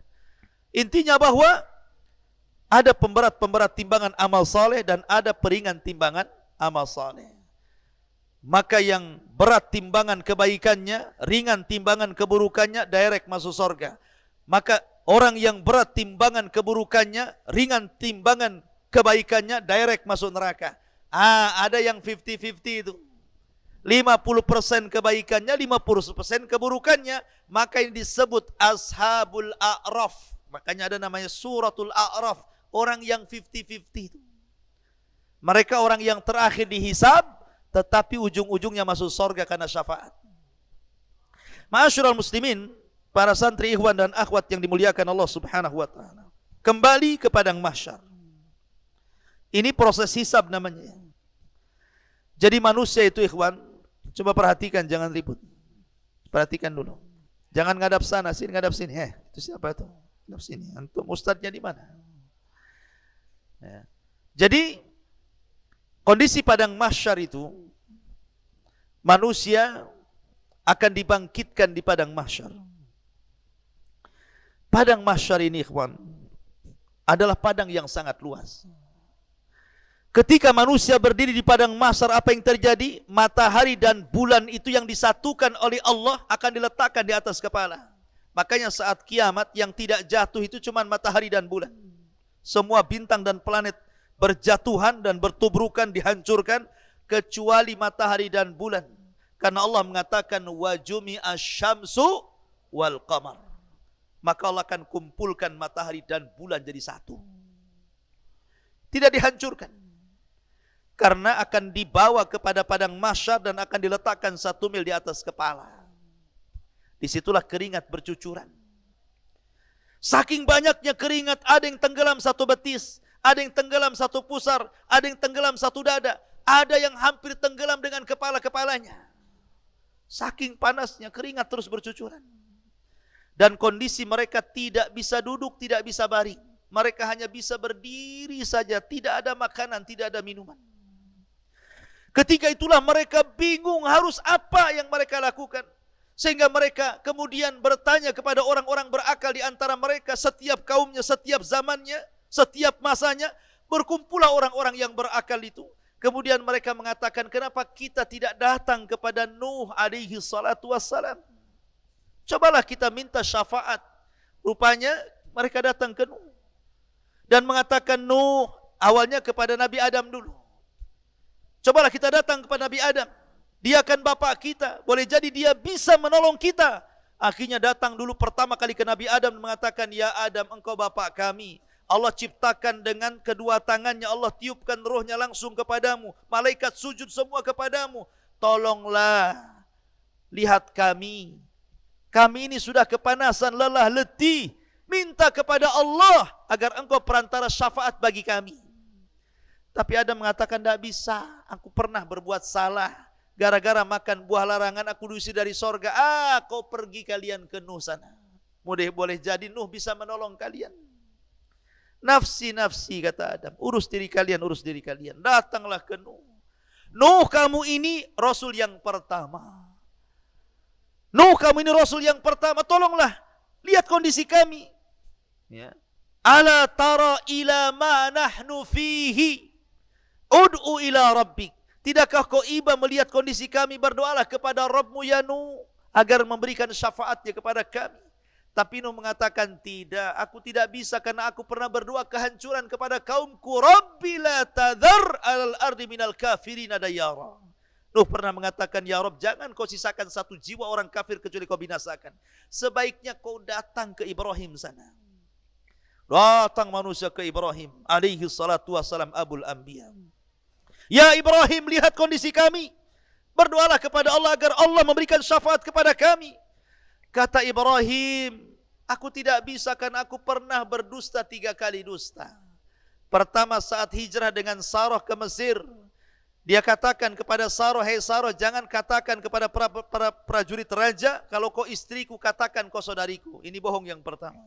Intinya bahwa ada pemberat-pemberat timbangan amal saleh dan ada peringan timbangan amal saleh. Maka yang berat timbangan kebaikannya, ringan timbangan keburukannya, direct masuk surga. Maka orang yang berat timbangan keburukannya, ringan timbangan kebaikannya, direct masuk neraka. Ada yang 50-50 itu. 50% kebaikannya, 50% keburukannya. Maka ini disebut Ashabul A'raf. Makanya ada namanya Suratul A'raf. Orang yang 50-50 itu. Mereka orang yang terakhir dihisab, tetapi ujung-ujungnya masuk surga karena syafaat. Ma'asyiral muslimin, para santri, ikhwan dan akhwat yang dimuliakan Allah Subhanahu wa taala. Kembali ke padang mahsyar. Ini proses hisab namanya. Jadi manusia itu, ikhwan, coba perhatikan, jangan ribut. Perhatikan dulu. Jangan ngadap sana, sini ngadap sini. Itu siapa itu? Ngadap sini. Antum ustadznya di mana? Ya. Jadi kondisi padang mahsyar itu, manusia akan dibangkitkan di padang mahsyar. Padang mahsyar ini, ikhwan, adalah padang yang sangat luas. Ketika manusia berdiri di padang mahsyar, apa yang terjadi? Matahari dan bulan itu yang disatukan oleh Allah akan diletakkan di atas kepala. Makanya saat kiamat yang tidak jatuh itu cuma matahari dan bulan. Semua bintang dan planet berjatuhan dan bertubrukan, dihancurkan, kecuali matahari dan bulan. Karena Allah mengatakan wajumi asyamsu wal qamar. Maka Allah akan kumpulkan matahari dan bulan jadi satu. Tidak dihancurkan. Karena akan dibawa kepada padang mahsyar dan akan diletakkan 1 mil di atas kepala. Disitulah keringat bercucuran. Saking banyaknya keringat, ada yang tenggelam 1 betis, ada yang tenggelam 1 pusar, ada yang tenggelam 1 dada, ada yang hampir tenggelam dengan kepala-kepalanya. Saking panasnya keringat terus bercucuran. Dan kondisi mereka tidak bisa duduk, tidak bisa baring. Mereka hanya bisa berdiri saja, tidak ada makanan, tidak ada minuman. Ketika itulah mereka bingung harus apa yang mereka lakukan. Sehingga mereka kemudian bertanya kepada orang-orang berakal di antara mereka, setiap kaumnya, setiap zamannya, setiap masanya, berkumpullah orang-orang yang berakal itu. Kemudian mereka mengatakan, kenapa kita tidak datang kepada Nuh alaihi salatu wassalam? Cobalah kita minta syafaat. Rupanya mereka datang ke Nuh. Dan mengatakan, Nuh awalnya kepada Nabi Adam dulu. Cobalah kita datang kepada Nabi Adam. Dia kan bapak kita, boleh jadi dia bisa menolong kita. Akhirnya datang dulu pertama kali ke Nabi Adam dan mengatakan, ya Adam, engkau bapak kami. Allah ciptakan dengan kedua tangannya, Allah tiupkan rohnya langsung kepadamu. Malaikat sujud semua kepadamu. Tolonglah, lihat kami. Kami ini sudah kepanasan, lelah, letih. Minta kepada Allah agar engkau perantara syafaat bagi kami. Tapi Adam mengatakan, tidak bisa, aku pernah berbuat salah. Gara-gara makan buah larangan aku diusir dari sorga. Kau pergi kalian ke Nuh sana. Boleh jadi Nuh bisa menolong kalian. Nafsi, kata Adam. Urus diri kalian. Datanglah ke Nuh. Nuh, kamu ini Rasul yang pertama. Tolonglah. Lihat kondisi kami. Ya. Ala tara ila ma nahnu fihi. Ud'u ila rabbik. Tidakkah kau iba melihat kondisi kami? Berdoalah kepada Rabbmu ya Nuh, agar memberikan syafaatnya kepada kami. Tapi Nuh mengatakan, tidak, aku tidak bisa karena aku pernah berdoa kehancuran kepada kaumku. Rabbi la tadhar alal ardi minal kafirina dayara. Nuh pernah mengatakan, ya Rabb, jangan kau sisakan satu jiwa orang kafir kecuali kau binasakan. Sebaiknya kau datang ke Ibrahim sana. Datang manusia ke Ibrahim alaihi salatu wassalam, abul anbiya. Ya Ibrahim, lihat kondisi kami. Berdoalah kepada Allah agar Allah memberikan syafaat kepada kami. Kata Ibrahim, aku tidak bisa karena aku pernah berdusta 3 kali dusta. Pertama saat hijrah dengan Sarah ke Mesir. Dia katakan kepada Sarah, hei Sarah, jangan katakan kepada para prajurit raja, kalau kau istriku, katakan kau saudariku. Ini bohong yang pertama.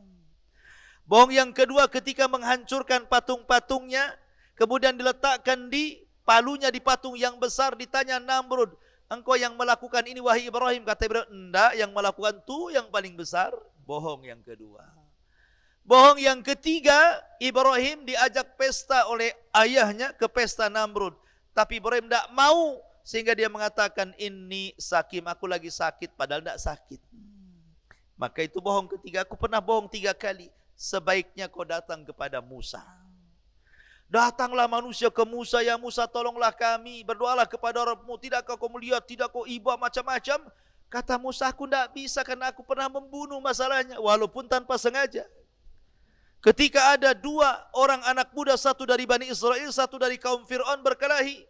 Bohong yang kedua, ketika menghancurkan patung-patungnya, kemudian diletakkan di palunya di patung yang besar, ditanya Namrud, engkau yang melakukan ini wahai Ibrahim? Kata Ibrahim, enggak, yang melakukan itu yang paling besar. Bohong yang kedua. Bohong yang ketiga, Ibrahim diajak pesta oleh ayahnya ke pesta Namrud. Tapi Ibrahim tidak mau, sehingga dia mengatakan, ini sakim, aku lagi sakit, padahal tidak sakit. Maka itu bohong ketiga. Aku pernah bohong 3 kali. Sebaiknya kau datang kepada Musa. Datanglah manusia ke Musa, ya Musa, tolonglah kami, berdoalah kepada Rabbmu. Tidakkah kau melihat, tidak kau iba macam-macam? Kata Musa, aku tidak bisa karena aku pernah membunuh masalahnya, walaupun tanpa sengaja. Ketika ada 2 orang anak muda, satu dari Bani Israel, satu dari kaum Fir'aun berkelahi.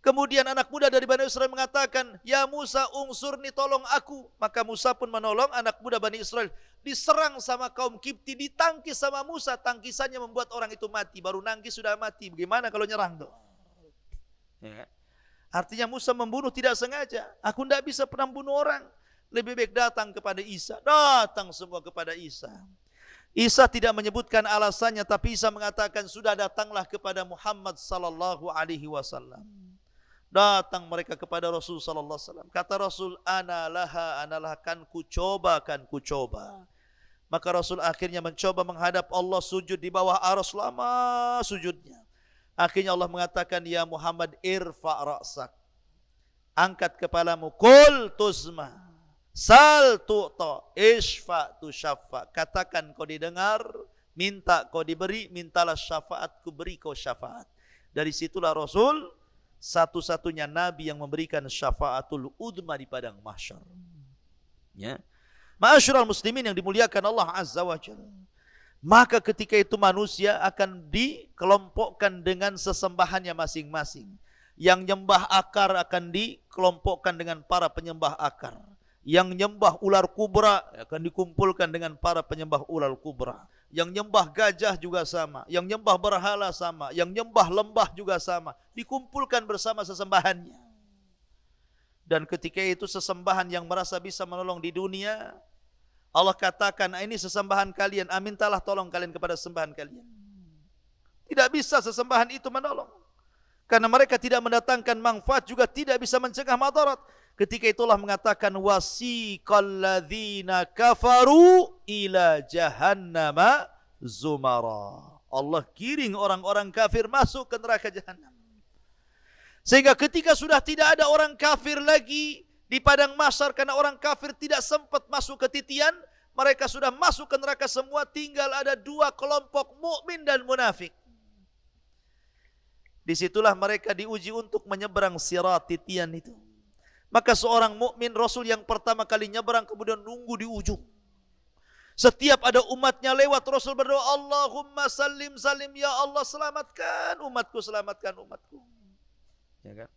Kemudian anak muda dari Bani Israel mengatakan, ya Musa, ungsurni, tolong aku. Maka Musa pun menolong anak muda Bani Israel. Diserang sama kaum Kipti, ditangkis sama Musa. Tangkisannya membuat orang itu mati. Baru nangkis sudah mati. Bagaimana kalau nyerang tuh? Ya. Artinya Musa membunuh tidak sengaja. Aku tidak bisa pernah membunuh orang. Lebih baik datang kepada Isa. Datang semua kepada Isa. Isa tidak menyebutkan alasannya, tapi Isa mengatakan, sudah datanglah kepada Muhammad sallallahu alaihi wasallam. Datang mereka kepada Rasul sallallahu alaihi wasallam. Kata Rasul, ana laha, kan ku coba. Maka Rasul akhirnya mencoba menghadap Allah, sujud di bawah arsy, lama sujudnya. Akhirnya Allah mengatakan, ya Muhammad, irfa' ra'sak. Angkat kepalamu, kul tusma, sal tu'ta, ishfa' tu syafa'. Katakan kau didengar, minta kau diberi, mintalah syafaat, ku beri kau syafaat. Dari situlah Rasul satu-satunya Nabi yang memberikan syafaatul udma di padang mahsyar. Ya. Ma'asyiral muslimin yang dimuliakan Allah Azza wa Jalla. Maka ketika itu manusia akan dikelompokkan dengan sesembahannya masing-masing. Yang nyembah akar akan dikelompokkan dengan para penyembah akar. Yang nyembah ular kubra akan dikumpulkan dengan para penyembah ular kubra. Yang nyembah gajah juga sama. Yang nyembah berhala sama. Yang nyembah lembah juga sama. Dikumpulkan bersama sesembahannya. Dan ketika itu sesembahan yang merasa bisa menolong di dunia, Allah katakan, ini sesembahan kalian, amintalah tolong kalian kepada sesembahan kalian. Tidak bisa sesembahan itu menolong. Karena mereka tidak mendatangkan manfaat, juga tidak bisa mencegah madarat. Ketika itulah mengatakan, wasiqal ladzina kafaru ila jahannama zumara. Allah giring orang-orang kafir masuk ke neraka jahannam. Sehingga ketika sudah tidak ada orang kafir lagi di padang mahsyar, karena orang kafir tidak sempat masuk ke titian, mereka sudah masuk ke neraka semua, tinggal ada 2 kelompok, mukmin dan munafik. Disitulah mereka diuji untuk menyeberang sirat titian itu. Maka seorang mukmin, Rasul yang pertama kali nyeberang, kemudian nunggu di ujung. Setiap ada umatnya lewat, Rasul berdoa, Allahumma salim salim, ya Allah selamatkan umatku, selamatkan umatku. Ya kan?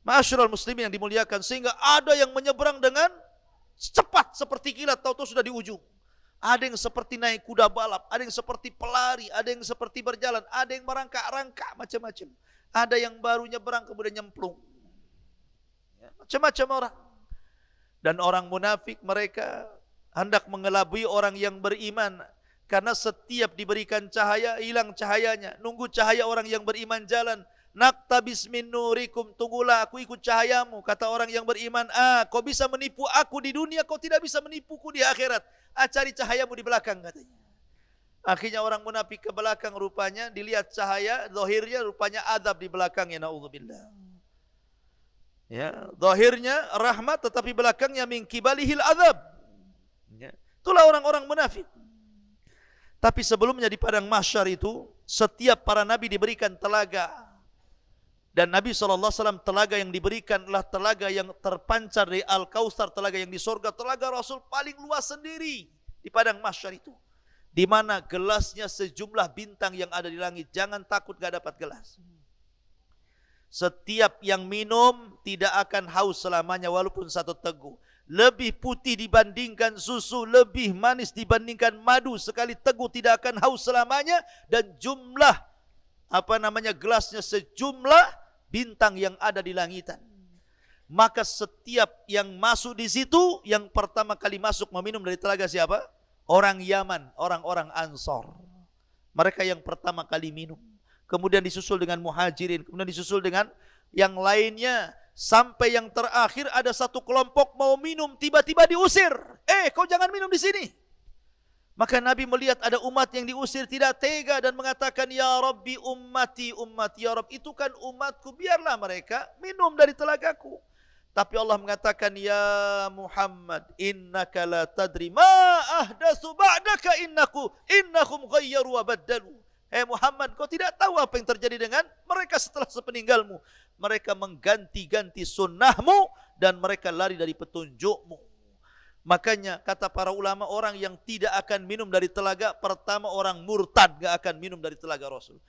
Ma'asyiral muslimin yang dimuliakan, sehingga ada yang menyeberang dengan cepat seperti kilat, tahu-tahu sudah di ujung. Ada yang seperti naik kuda balap, ada yang seperti pelari, ada yang seperti berjalan, ada yang merangkak-rangkak, macam-macam. Ada yang baru nyebrang kemudian nyemplung. Ya, macam-macam orang. Dan orang munafik mereka hendak mengelabui orang yang beriman. Karena setiap diberikan cahaya, hilang cahayanya. Nunggu cahaya orang yang beriman jalan. Naktabis min nurikum, tunggulah aku ikut cahayamu. Kata orang yang beriman, kau bisa menipu aku di dunia, kau tidak bisa menipuku di akhirat. Cari cahayamu di belakang katanya. Akhirnya orang munafik ke belakang rupanya, dilihat cahaya, zahirnya rupanya azab di belakangnya, na'udzubillah. Ya, zahirnya rahmat tetapi belakangnya min kibalihil azab. Ya, itulah orang-orang munafik. Tapi sebelumnya di padang mahsyar itu, setiap para nabi diberikan telaga. Dan Nabi SAW telaga yang diberikan adalah telaga yang terpancar dari Al-Kautsar, telaga yang di sorga, telaga Rasul paling luas sendiri di padang mahsyar itu. Di mana gelasnya sejumlah bintang yang ada di langit. Jangan takut gak dapat gelas. Setiap yang minum tidak akan haus selamanya walaupun satu teguk. Lebih putih dibandingkan susu, lebih manis dibandingkan madu. Sekali teguk tidak akan haus selamanya. Dan jumlah gelasnya sejumlah bintang yang ada di langitan. Maka setiap yang masuk di situ, yang pertama kali masuk meminum dari telaga siapa? Orang Yaman, orang-orang Ansor. Mereka yang pertama kali minum. Kemudian disusul dengan Muhajirin, kemudian disusul dengan yang lainnya. Sampai yang terakhir ada satu kelompok mau minum, tiba-tiba diusir. Kau jangan minum di sini. Maka Nabi melihat ada umat yang diusir, tidak tega dan mengatakan, Ya Rabbi ummati, ummati, Ya Rabb, itu kan umatku, biarlah mereka minum dari telagaku. Tapi Allah mengatakan, Ya Muhammad, innaka la tadri ma ahdatsu ba'daka innahum ghayyaru wa baddalu. Muhammad, kau tidak tahu apa yang terjadi dengan mereka setelah sepeninggalmu. Mereka mengganti-ganti sunnahmu dan mereka lari dari petunjukmu. Makanya kata para ulama, orang yang tidak akan minum dari telaga, pertama orang murtad gak akan minum dari telaga Rasul.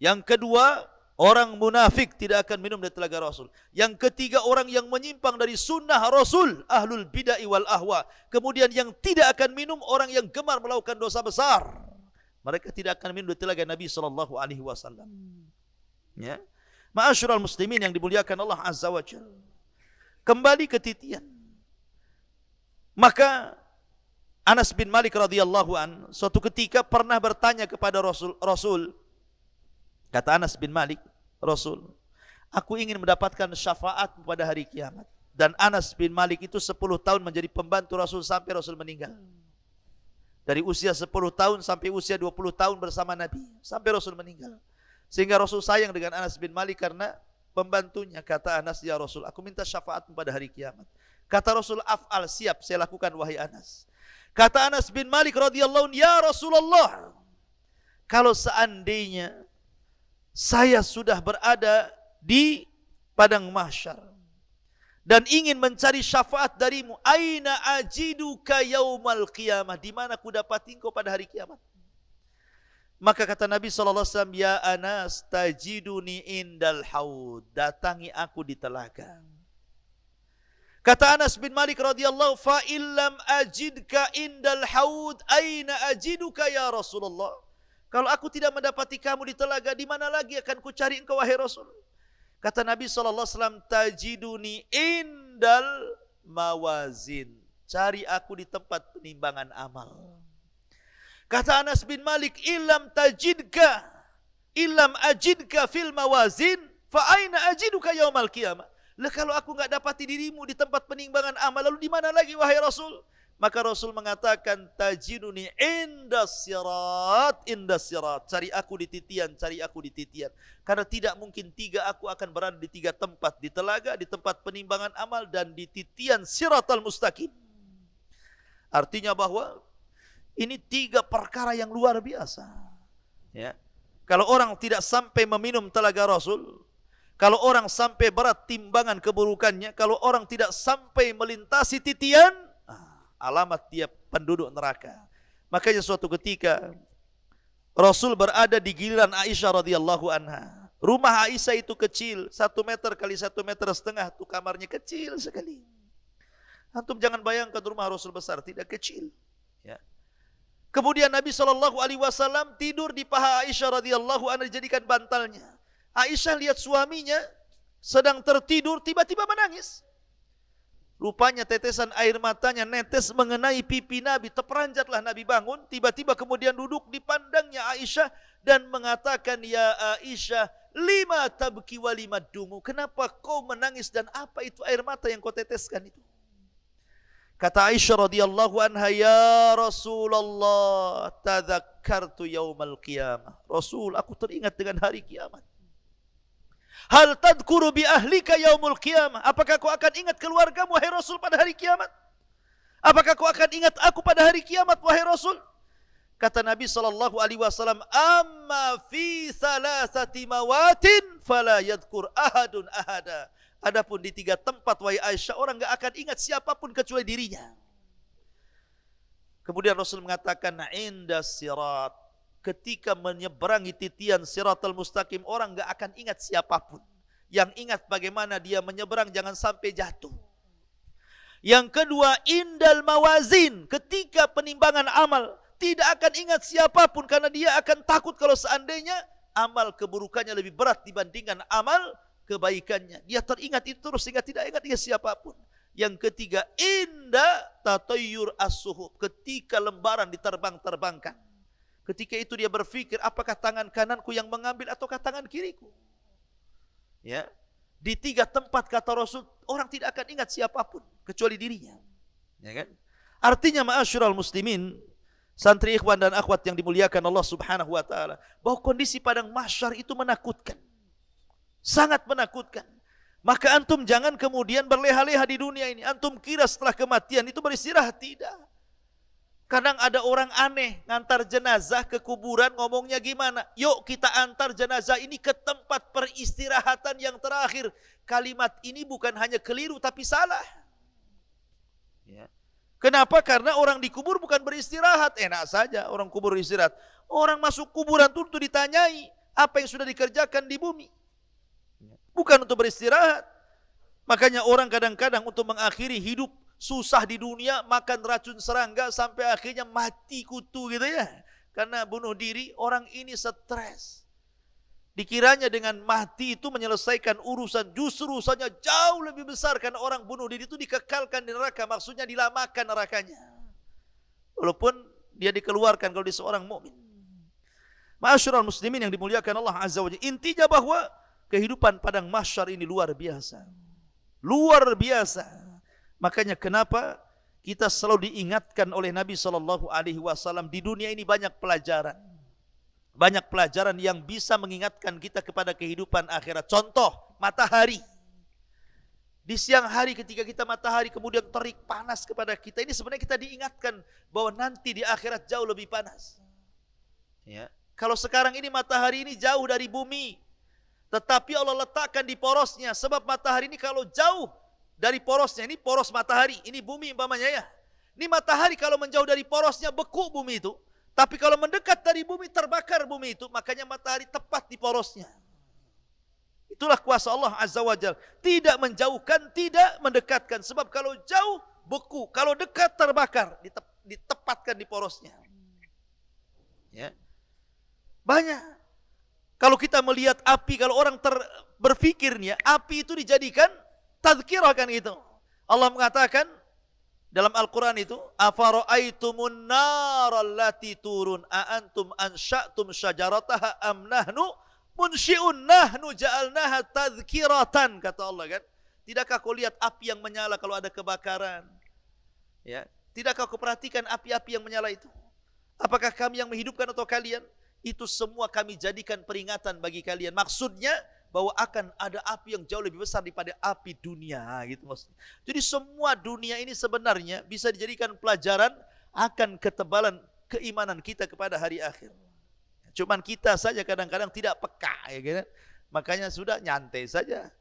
Yang kedua, orang munafik tidak akan minum dari telaga Rasul. Yang ketiga, orang yang menyimpang dari sunnah Rasul, ahlul bid'ah wal ahwa. Kemudian yang tidak akan minum, orang yang gemar melakukan dosa besar. Mereka tidak akan minum dari telaga Nabi SAW. Ya. Ma'asyiral muslimin yang dimuliakan Allah Azza wa Jalla. Kembali ke titian. Maka Anas bin Malik radhiyallahu an suatu ketika pernah bertanya kepada Rasul. Kata Anas bin Malik, Rasul, aku ingin mendapatkan syafaat pada hari kiamat. Dan Anas bin Malik itu 10 tahun menjadi pembantu Rasul sampai Rasul meninggal. Dari usia 10 tahun sampai usia 20 tahun bersama Nabi, sampai Rasul meninggal. Sehingga Rasul sayang dengan Anas bin Malik karena pembantunya. Kata Anas, ya Rasul, aku minta syafaat pada hari kiamat. Kata Rasul, af'al, siap, saya lakukan wahai Anas. Kata Anas bin Malik radhiyallahu anhu, ya Rasulullah, kalau seandainya saya sudah berada di padang mahsyar dan ingin mencari syafaat darimu, aina ajiduka yaumal qiyamah, di mana aku dapati engkau pada hari kiamat? Maka kata Nabi SAW, ya Anas, tajiduni indal haud, datangi aku di telaga. Kata Anas bin Malik radhiyallahu, fa illam ajidka indal haud aina ajiduka ya Rasulullah. Kalau aku tidak mendapati kamu di telaga, di mana lagi akan ku cari engkau wahai Rasul? Kata Nabi SAW, tajiduni indal mawazin, cari aku di tempat penimbangan amal. Kata Anas bin Malik, illam ajidka fil mawazin fa aina ajiduka yaumal qiyamah. Lah kalau aku enggak dapati dirimu di tempat penimbangan amal, lalu di mana lagi wahai Rasul? Maka Rasul mengatakan, tajiduni indas sirat, cari aku di titian, cari aku di titian. Karena tidak mungkin tiga aku akan berada di tiga tempat, di telaga, di tempat penimbangan amal, dan di titian siratal mustaqim. Artinya bahwa ini tiga perkara yang luar biasa. Ya. Kalau orang tidak sampai meminum telaga Rasul, kalau orang sampai berat timbangan keburukannya, kalau orang tidak sampai melintasi titian, alamat dia penduduk neraka. Makanya suatu ketika Rasul berada di giliran Aisyah radhiyallahu anha. Rumah Aisyah itu kecil, 1 meter kali 1,5 meter, itu kamarnya kecil sekali. Antum jangan bayangkan rumah Rasul besar, tidak kecil. Ya. Kemudian Nabi SAW tidur di paha Aisyah radhiyallahu anha dijadikan bantalnya. Aisyah lihat suaminya sedang tertidur, tiba-tiba menangis. Rupanya tetesan air matanya netes mengenai pipi Nabi. Terperanjatlah Nabi bangun, tiba-tiba kemudian duduk di pandangnya Aisyah dan mengatakan, "Ya Aisyah, lima tabki wa lima dumu." Kenapa kau menangis dan apa itu air mata yang kau teteskan itu? Kata Aisyah radhiyallahu anha, "Ya Rasulullah, tadzakartu yaumal qiyamah." Rasul, aku teringat dengan hari kiamat. Hal tadhkuru bi ahlika yaumul qiyamah? Apakah kau akan ingat keluargamu wahai Rasul pada hari kiamat? Apakah kau akan ingat aku pada hari kiamat wahai Rasul? Kata Nabi SAW, "Amma fi thalathati mawatin fala yadhkur ahadun ahada." Adapun di 3 tempat wahai Aisyah, orang enggak akan ingat siapapun kecuali dirinya. Kemudian Rasul mengatakan, "Inda sirat." Ketika menyeberangi titian Siratal Mustaqim, orang enggak akan ingat siapapun. Yang ingat bagaimana dia menyeberang, jangan sampai jatuh. Yang kedua, indal mawazin. Ketika penimbangan amal, tidak akan ingat siapapun karena dia akan takut kalau seandainya amal keburukannya lebih berat dibandingkan amal kebaikannya. Dia teringat itu terus sehingga tidak ingat siapapun. Yang ketiga, inda tatayyur as-suhub. Ketika lembaran diterbang-terbangkan. Ketika itu dia berpikir, apakah tangan kananku yang mengambil ataukah tangan kiriku? Ya. Di 3 tempat kata Rasul, orang tidak akan ingat siapapun kecuali dirinya. Ya kan? Artinya ma'asyiral muslimin, santri ikhwan dan akhwat yang dimuliakan Allah Subhanahu wa taala, bahwa kondisi padang mahsyar itu menakutkan. Sangat menakutkan. Maka antum jangan kemudian berleha-leha di dunia ini. Antum kira setelah kematian itu beristirahat, tidak. Kadang ada orang aneh ngantar jenazah ke kuburan, ngomongnya gimana? Yuk kita antar jenazah ini ke tempat peristirahatan yang terakhir. Kalimat ini bukan hanya keliru tapi salah. Ya. Kenapa? Karena orang dikubur bukan beristirahat. Enak saja orang kubur istirahat. Orang masuk kuburan itu untuk ditanyai apa yang sudah dikerjakan di bumi. Bukan untuk beristirahat. Makanya orang kadang-kadang untuk mengakhiri hidup susah di dunia, makan racun serangga sampai akhirnya mati kutu gitu ya. Karena bunuh diri, orang ini stres. Dikiranya dengan mati itu menyelesaikan urusan, justru urusannya jauh lebih besar karena orang bunuh diri itu dikekalkan di neraka, maksudnya dilamakan nerakanya. Walaupun dia dikeluarkan kalau dia seorang mukmin. Ma'asyiral muslimin yang dimuliakan Allah Azza wa Jalla, intinya bahwa kehidupan padang mahsyar ini luar biasa. Luar biasa. Makanya kenapa kita selalu diingatkan oleh Nabi SAW, di dunia ini banyak pelajaran. Banyak pelajaran yang bisa mengingatkan kita kepada kehidupan akhirat. Contoh, matahari. Di siang hari ketika kita matahari kemudian terik panas kepada kita, ini sebenarnya kita diingatkan bahwa nanti di akhirat jauh lebih panas. Ya. Kalau sekarang ini matahari ini jauh dari bumi, tetapi Allah letakkan di porosnya. Sebab matahari ini kalau jauh dari porosnya, ini poros matahari, ini bumi umpamanya ya. Ini matahari kalau menjauh dari porosnya beku bumi itu. Tapi kalau mendekat dari bumi terbakar bumi itu. Makanya matahari tepat di porosnya. Itulah kuasa Allah Azza wa Jalla. Tidak menjauhkan, tidak mendekatkan. Sebab kalau jauh beku, kalau dekat terbakar, ditempatkan di porosnya. Ya. Banyak. Kalau kita melihat api, kalau orang berpikirnya api itu dijadikan tadzkirah kan itu. Allah mengatakan dalam Al-Quran itu, afara'aitumun naral lati turun a'antum ansya'tum syajarataha am nahnu munsyi'un nahnu ja'alnaha tadzkiratan, kata Allah kan. Tidakkah kau lihat api yang menyala kalau ada kebakaran? Ya, tidakkah kau perhatikan api-api yang menyala itu? Apakah kami yang menghidupkan atau kalian? Itu semua kami jadikan peringatan bagi kalian. Maksudnya bahwa akan ada api yang jauh lebih besar daripada api dunia, gitu maksudnya. Jadi semua dunia ini sebenarnya bisa dijadikan pelajaran akan ketebalan keimanan kita kepada hari akhir. Cuman kita saja kadang-kadang tidak peka, ya kan? Makanya sudah nyantai saja.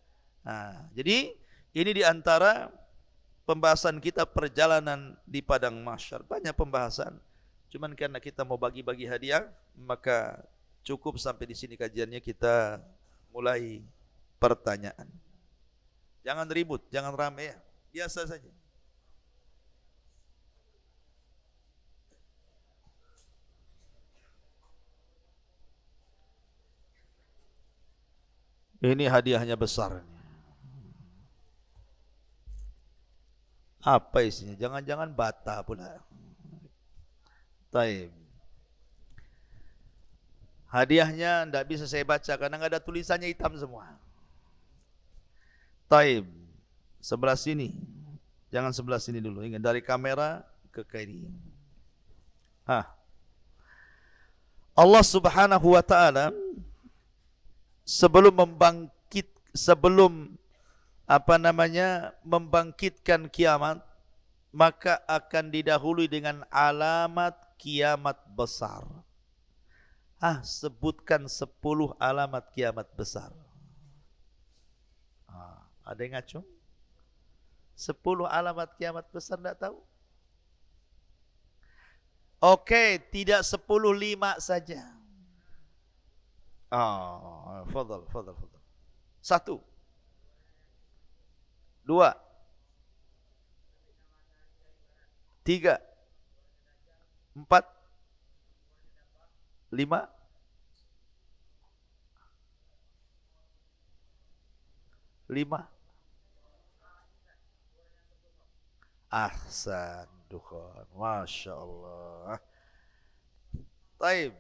Nah, jadi ini diantara pembahasan kita perjalanan di padang mahsyar. Banyak pembahasan. Cuman karena kita mau bagi-bagi hadiah, maka cukup sampai di sini kajiannya. Kita mulai pertanyaan. Jangan ribut, jangan rame ya. Biasa saja. Ini hadiahnya besar. Apa isinya? Jangan-jangan bata pula. Taib. Hadiahnya tidak bisa saya baca karena nggak ada tulisannya, hitam semua. Taib. Sebelah sini. Jangan sebelah sini dulu. Ingat, dari kamera ke kiri. Allah Subhanahu wa taala sebelum membangkitkan kiamat, maka akan didahului dengan alamat kiamat besar. Sebutkan 10 alamat kiamat besar. Ada yang ngacung? 10 alamat kiamat besar tidak tahu? Oke, tidak 10, 5 saja. Fadal. 1, 2, 3, 4, 5, 5. Ahsan dukhan. Masya Allah. Taib.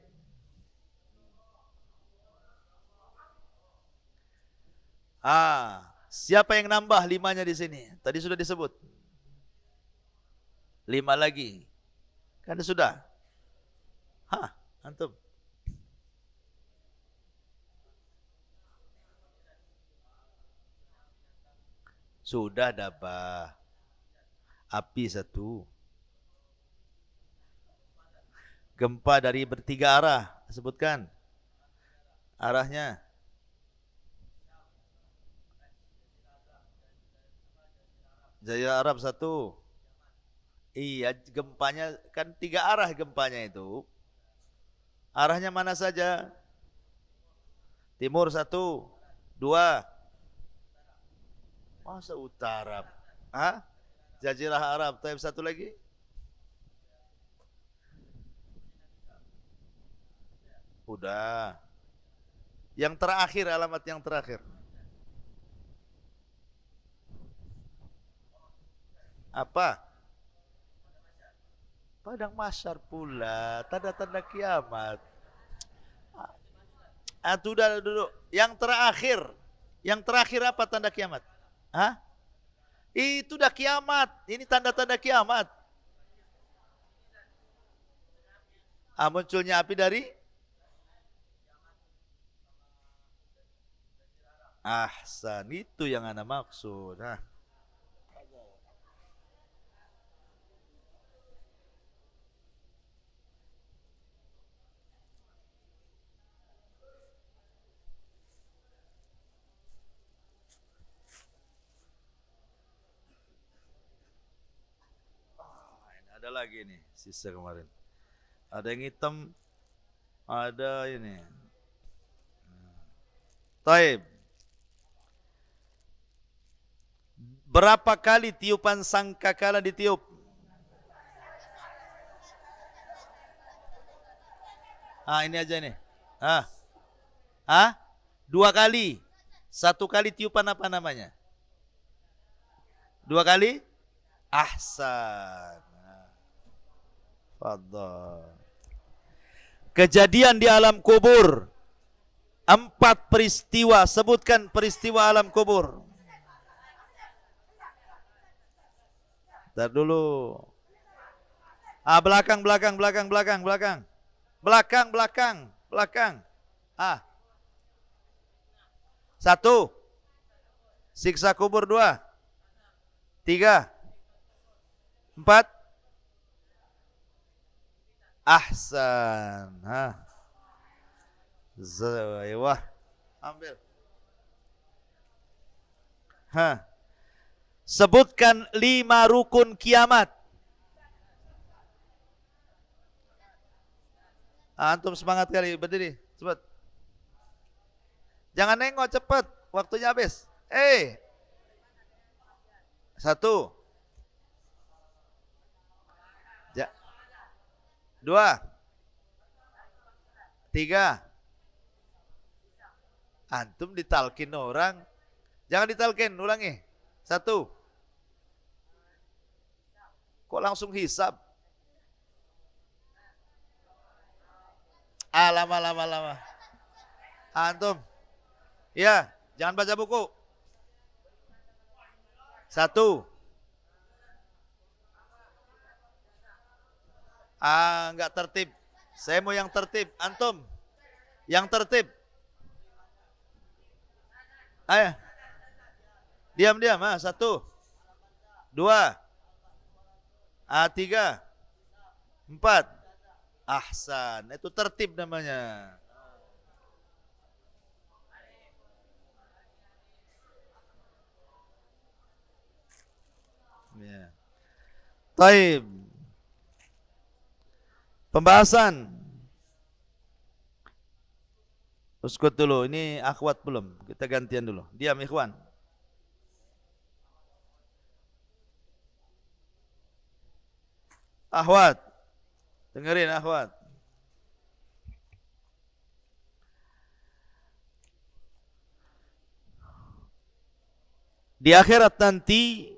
Siapa yang nambah 5-nya di sini? Tadi sudah disebut. 5 lagi. Kan sudah. Antum. Sudah dapat. Api 1. Gempa dari bertiga arah. Sebutkan arahnya. Jazirah Arab 1. Iya, gempanya kan 3 arah gempanya itu. Arahnya mana saja? Timur 1, 2. Masa utara? Jazirah Arab. Taib 1 lagi. Udah. Yang terakhir, alamat yang terakhir. Apa? Padang mahsyar pula. Tanda-tanda kiamat. Sudah duduk. Yang terakhir. Yang terakhir apa tanda kiamat? Itu dah kiamat. Ini tanda-tanda kiamat. Munculnya api dari ahsan. Itu yang ana maksud. Ada lagi nih, sisa kemarin. Ada yang hitam, ada ini. Taib. Berapa kali tiupan sangkakala ditiup? Ini aja nih. 2 kali. 1 kali tiupan apa namanya? 2 kali? Ahsan. Fadhal. Kejadian di alam kubur. 4 peristiwa. Sebutkan peristiwa alam kubur. Ntar dulu. Belakang. Belakang. 1. Siksa kubur. 2. 3. 4. Ahsan. Zawaiwah. Ambil. Sebutkan 5 rukun kiamat. Antum semangat kali, berdiri, cepat. Jangan nengok, cepat. Waktunya habis. 1. 2. 3. Antum ditalkin orang, jangan ditalkin, ulangi. 1. Kok langsung hisab? Lama. Antum, ya, jangan baca buku. 1. Enggak tertib. Saya mau yang tertib. Antum, yang tertib. Ayo. Diam. 1. 2. 3. 4. Ahsan. Itu tertib namanya. Ya. Taib. Pembahasan. Uskut dulu. Ini akhwat belum. Kita gantian dulu. Diam ikhwan. Akhwat. Dengerin akhwat. Di akhirat nanti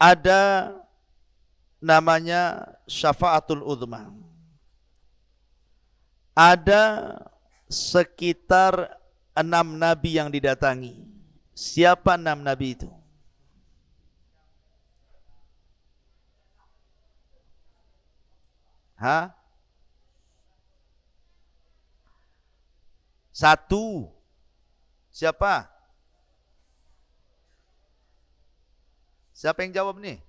ada namanya syafaatul uzma. Ada sekitar 6 nabi yang didatangi. Siapa 6 nabi itu? Hah? 1. Siapa? Siapa yang jawab nih?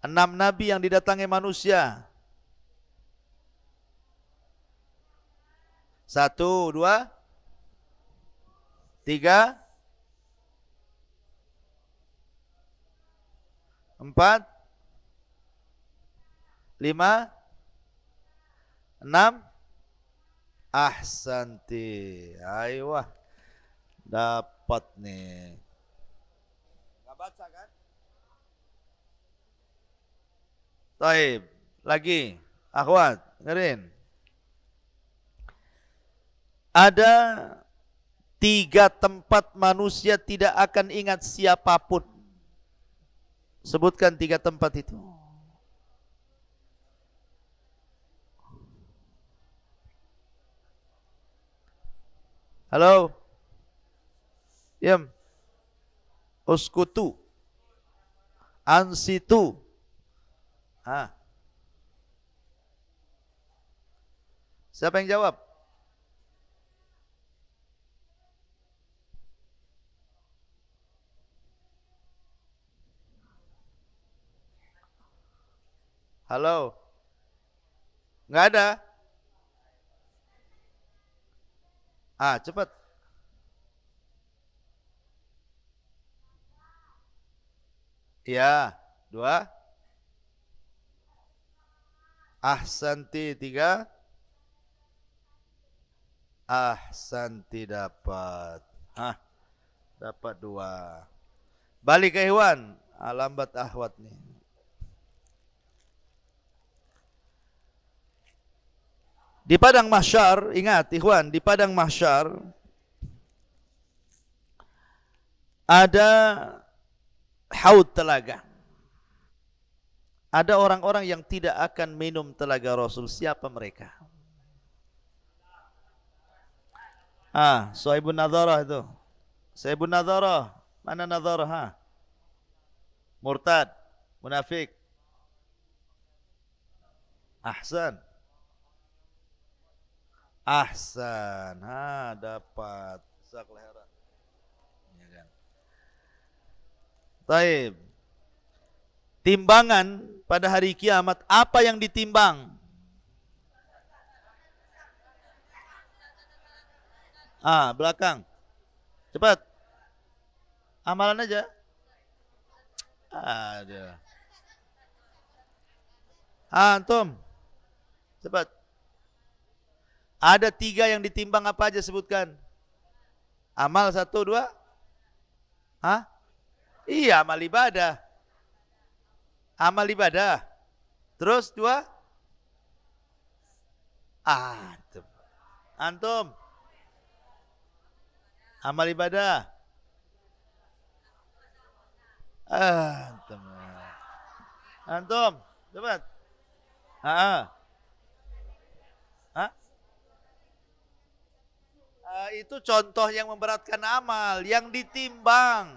6 nabi yang didatangi manusia. 1, 2, 3, 4, 5, 6. Ahsanti. Ayo, dapat nih. Gak baca kan? Taib. Lagi. Akhwat, dengerin. Ada 3 tempat manusia tidak akan ingat siapapun. Sebutkan 3 tempat itu. Halo? Diam. Uskutu. Ansitu. Siapa yang jawab? Halo? Enggak ada? Cepat. Ya, 2. Ahsanti, 3. Ahsanti dapat. Dapat 2. Balik ke hewan. Lambat akhwat nih. Di padang mahsyar, ingat ikhwan, di padang mahsyar ada haud telaga. Ada orang-orang yang tidak akan minum telaga Rasul. Siapa mereka? Suhaibun Nadharah itu. Suhaibun Nadharah. Mana Nadharah? Murtad, munafik. Ahsan. Dapat. Sakleheran. Ya kan. Taib. Timbangan pada hari kiamat, apa yang ditimbang? Belakang. Cepat. Amalan aja. Ada. Antum. Cepat. Ada 3 yang ditimbang, apa aja sebutkan? Amal 1, 2. Iya, amal ibadah. Amal ibadah. Terus 2. Antum. Antum. Amal ibadah. Antum. Antum. Cepat. Ah. Itu contoh yang memberatkan amal, yang ditimbang.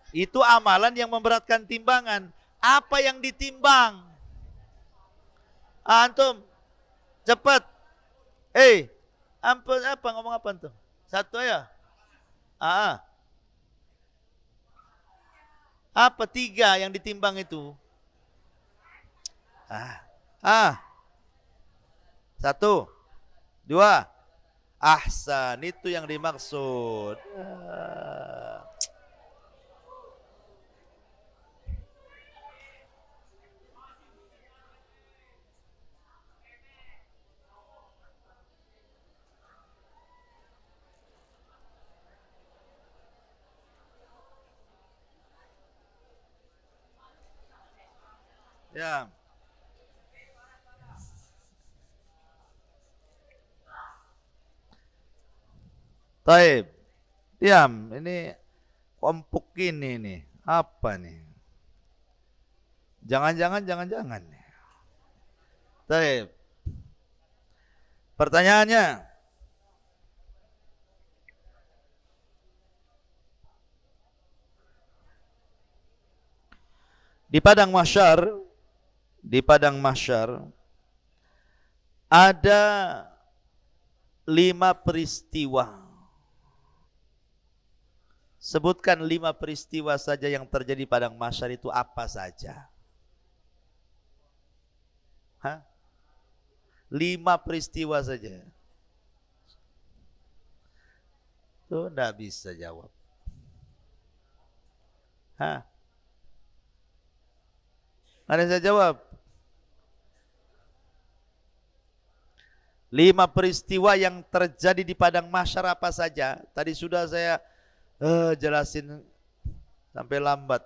Itu amalan yang memberatkan timbangan. Apa yang ditimbang? Antum, cepat. Ampun apa ngomong apa antum? Satu ya. Apa tiga yang ditimbang itu? Satu, dua. Ahsan, itu yang dimaksud. Ya. Taib. Diam, ini kompuk ini nih. Apa nih? Jangan-jangan. Taib. Pertanyaannya. Di padang mahsyar ada 5 peristiwa. Sebutkan 5 peristiwa saja yang terjadi padang mahsyar itu apa saja? 5 peristiwa saja. Tuh enggak bisa jawab. Ada yang saya jawab? 5 peristiwa yang terjadi di padang mahsyar apa saja? Tadi sudah saya jelasin sampai lambat.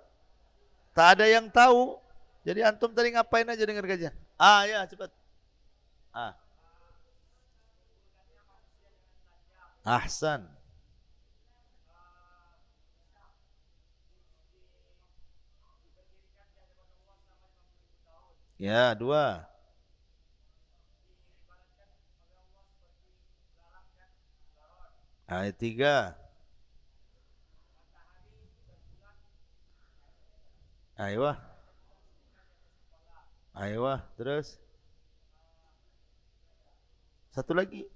Tak ada yang tahu. Jadi antum tadi ngapain aja dengar kajian? Ya cepat. Ahsan. Ya, 2. Ayat 3. Aywa, terus satu lagi.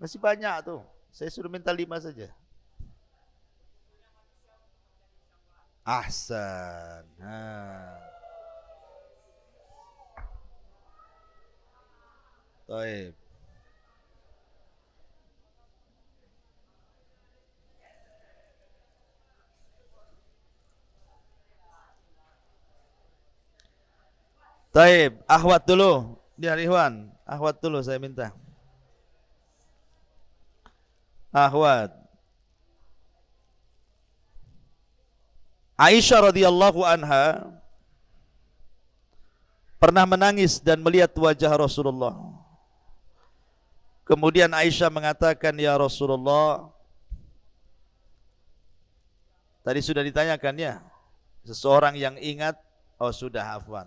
Masih banyak tuh. Saya suruh minta 5 saja. Ahsan. Taib. Taib, akhwat dulu. Biar Ikhwan, akhwat dulu saya minta. Akhwat. Aisyah radhiyallahu anha pernah menangis dan melihat wajah Rasulullah. Kemudian Aisyah mengatakan, "Ya Rasulullah," tadi sudah ditanyakan ya, seseorang yang ingat, sudah hafal.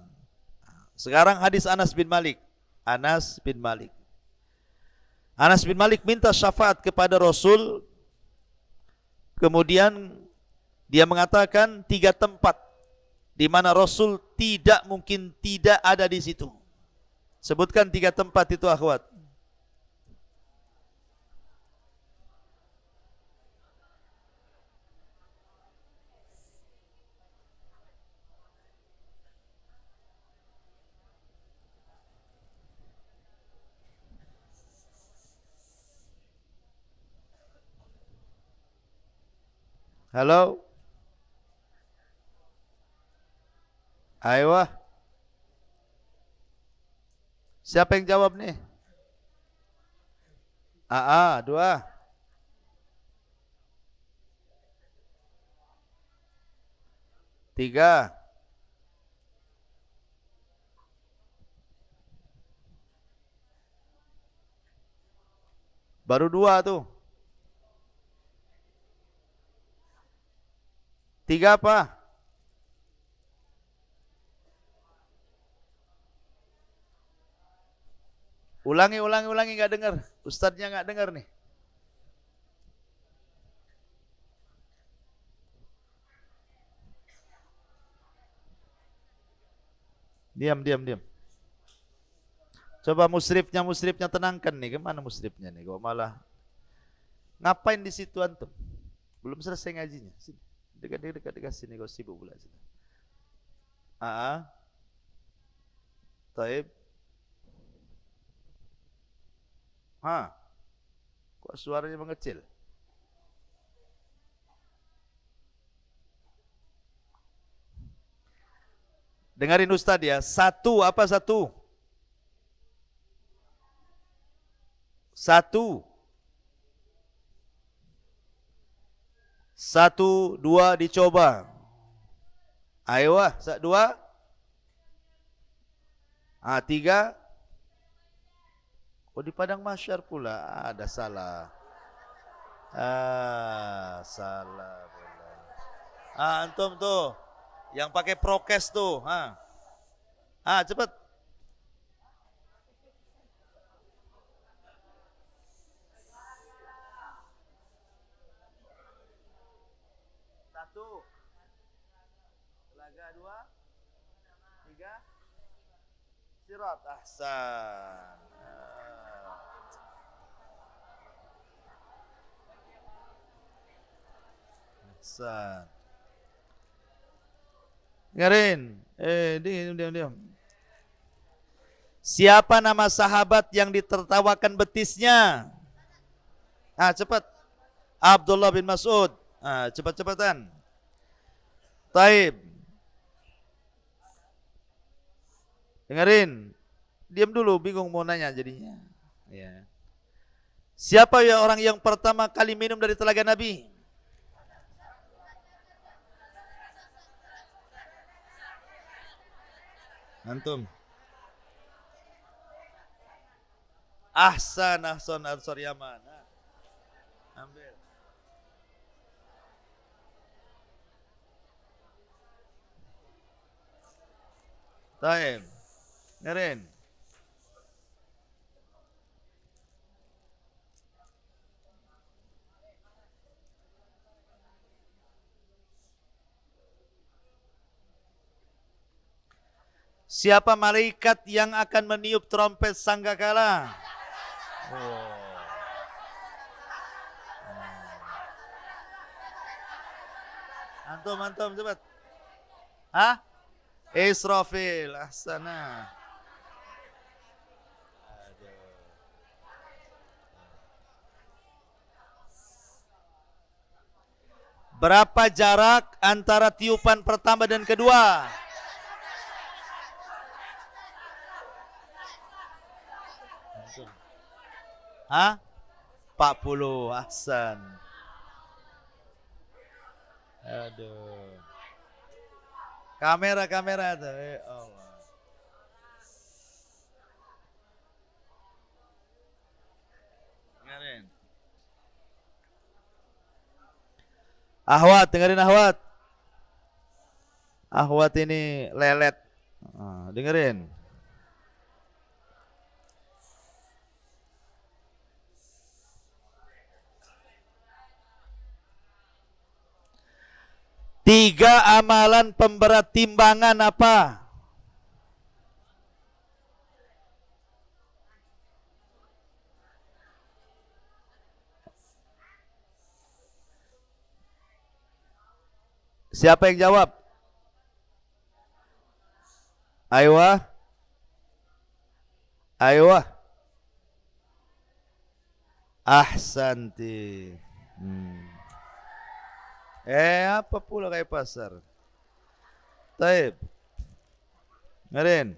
Sekarang hadis Anas bin Malik. Anas bin Malik minta syafaat kepada Rasul. Kemudian dia mengatakan 3 tempat di mana Rasul tidak mungkin tidak ada di situ. Sebutkan 3 tempat itu akhwat. Halo? Aywa. Siapa yang jawab nih? 2. 3. Baru 2 tuh. 3 apa? Ulangi, nggak dengar. Ustadznya nggak dengar nih. Diam. Coba musrifnya tenangkan nih. Kemana musrifnya nih? Kok malah ngapain di situ antum? Belum selesai ngajinya. Sini. Dekat sini, kau sibuk pula sini. Taib. Kok suaranya mengecil? Dengarin Ustaz ya. 1 apa 1? 1. 1, 2 dicoba. Ayo 2. 3. Oh, di padang mahsyar pula. Ada salah. Salah pula. Antum tuh yang pakai prokes tuh. Cepat. Satu. Telaga 2. 3. Sirat. Ahsan. Ahsan. Dengerin. Diam. Siapa nama sahabat yang ditertawakan betisnya? Cepat. Abdullah bin Mas'ud. Cepat-cepatan. Taib. Dengerin. Diam dulu, bingung mau nanya jadinya. Ya. Siapa ya orang yang pertama kali minum dari telaga Nabi? Antum. Ahsan Ansar Yaman. Ambil. Taim. Ngerin. Siapa malaikat yang akan meniup trompet sangkakala? Antum cepat. Israfil. Ahsana. Berapa jarak antara tiupan pertama dan kedua? Hah? 40. Ahsan. Aduh. Kamera tuh. Allah. Dengerin. Ahwat, dengerin Ahwat. Ahwat ini lelet. Dengerin. Tiga amalan pemberat timbangan apa? Siapa yang jawab? Ayo. Ahsanti. Apa pula kayak pasar? Taib. Dengerin.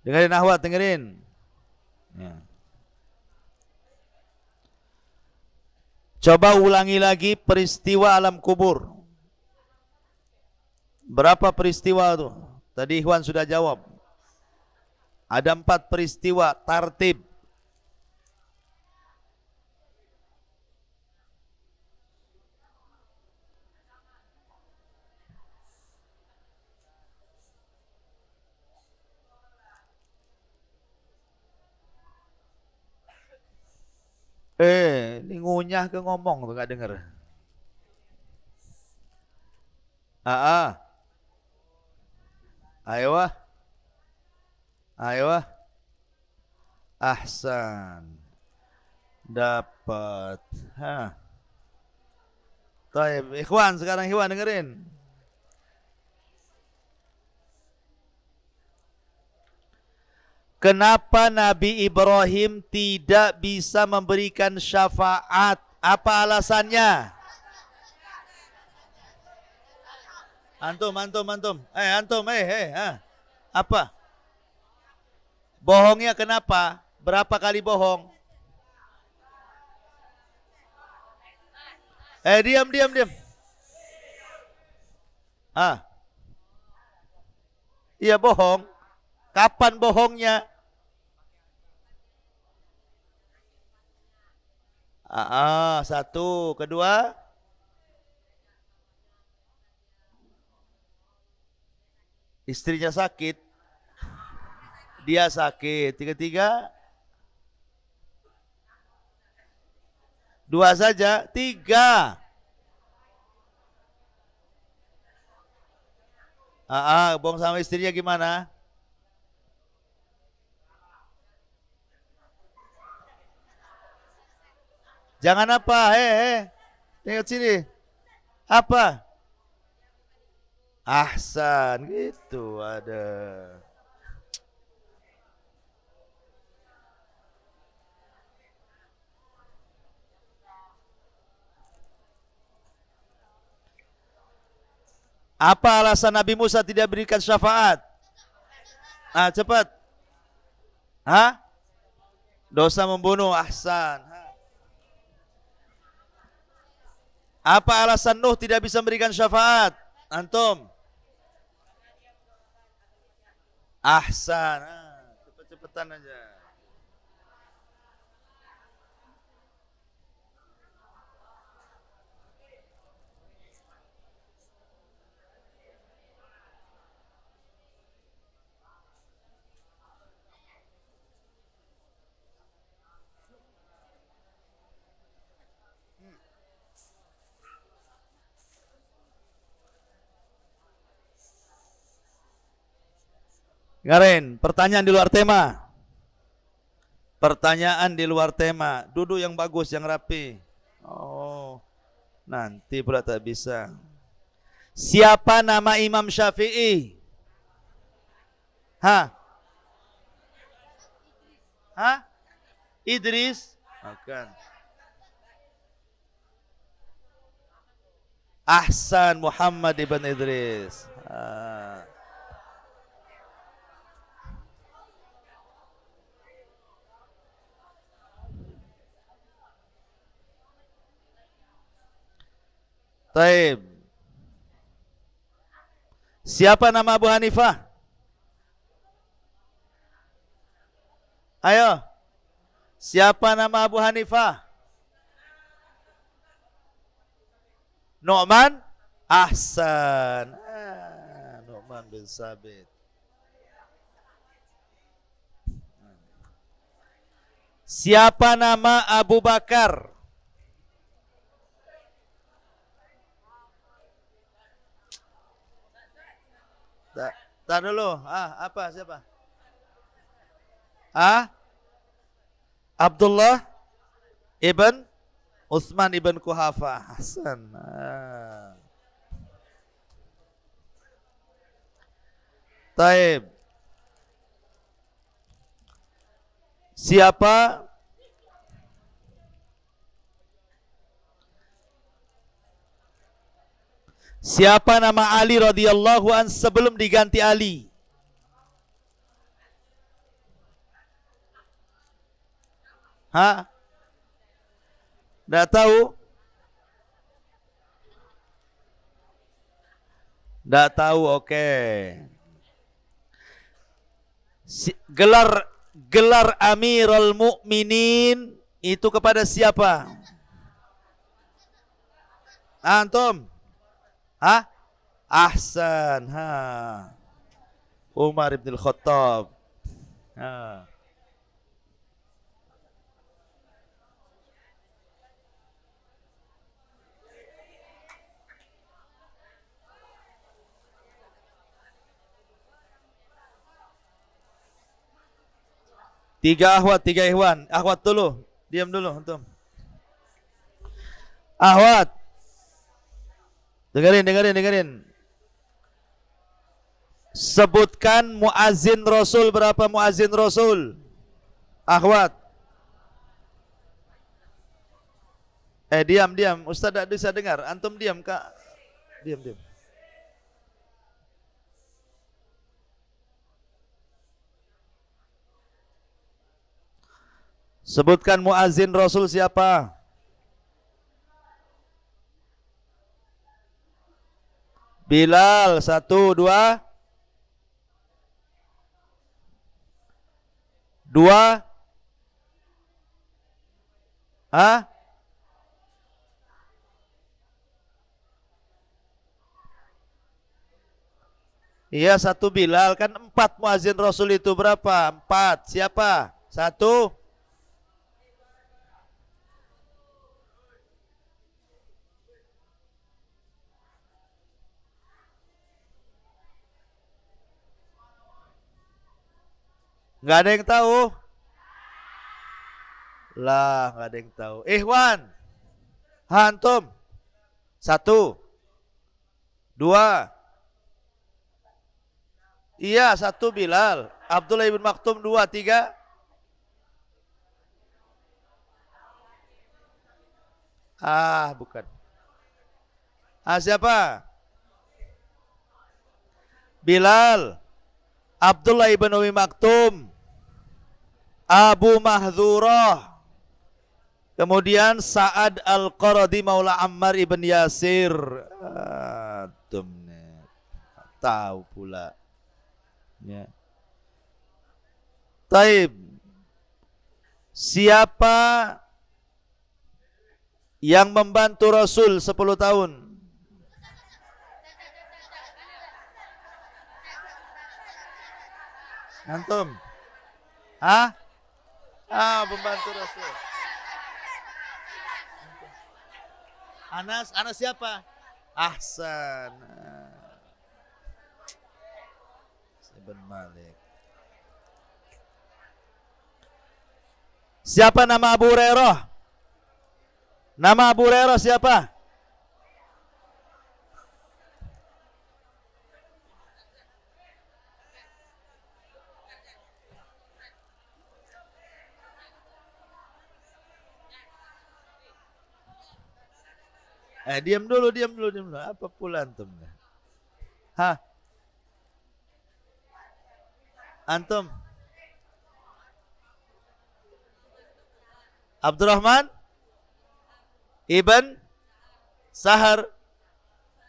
Dengerin Ahwat, dengerin. Ya. Coba ulangi lagi peristiwa alam kubur. Berapa peristiwa tuh? Tadi Ikhwan sudah jawab. Ada 4 peristiwa tartib. Ini ngunyah ke ngomong tuh gak denger. Ayo wah. Ayo wah. Ahsan. Dapat. Taib. Ikhwan, sekarang ikhwan dengerin. Kenapa Nabi Ibrahim tidak bisa memberikan syafaat? Apa alasannya? Antum. Apa? Bohongnya kenapa? Berapa kali bohong? Diam. Iya bohong. Kapan bohongnya? Satu. Kedua, istrinya sakit. Dia sakit. Ketiga, 2 saja. 3. Bohong sama istrinya gimana? Jangan apa? Tengok sini. Apa? Ahsan gitu ada. Apa alasan Nabi Musa tidak berikan syafaat? Cepat. Dosa membunuh. Ahsan. Apa alasan Nuh tidak bisa memberikan syafaat? Antum. Ahsan. Cepet-cepetan aja. Garin, pertanyaan di luar tema. Pertanyaan di luar tema. Duduk yang bagus, yang rapi. Nanti pula tak bisa. Siapa nama Imam Syafi'i? Idris? Bukan. Ahsan, Muhammad ibn Idris. Taib. Siapa nama Abu Hanifah? Ayo. Siapa nama Abu Hanifah? Nu'man? Ahsan. Nu'man bin Sabit. Siapa nama Abu Bakar? Tak dulu. Apa? Siapa? Abdullah ibn Utsman ibn Kuhafa. Hasan. Taib. Siapa nama Ali radhiyallahu an sebelum diganti Ali? Nggak tahu? Nggak tahu, oke. gelar Amirul Mukminin itu kepada siapa? Antum? Hah? Ahsan. Umar ibn Khattab. Ha. Tiga akhwat, tiga ikhwan. Akhwat dulu. Diam dulu antum. Akhwat. Dengerin. Sebutkan muazin Rasul, berapa muazin Rasul? Akhwat. Diam. Ustaz tak bisa dengar. Antum diam, Kak. Diam. Sebutkan muazin Rasul siapa? Bilal, 1, 2. 2. Hah? Iya, 1 Bilal. Kan 4 muazin Rasul itu berapa? 4. Siapa? 1. Nggak ada yang tahu? Lah, nggak ada yang tahu. Ikhwan, antum. 1, 2. Iya, 1 Bilal. Abdullah ibn Maktum 2, 3. Bukan. Siapa? Bilal, Abdullah ibn Umi Maktum, Abu Mahdzurah, kemudian Sa'ad Al-Qaradi Maula Ammar ibn Yasir. Tahu pula. Ya. Taib. Siapa yang membantu Rasul 10 tahun? Antum? Pembantu Rasul. Anas siapa? Ahsan. Ibn Malik. Siapa nama Abu Hurairah? Nama Abu Hurairah siapa? Diam dulu. Apa pula antum? Antum? Abdurrahman Ibn Sahar.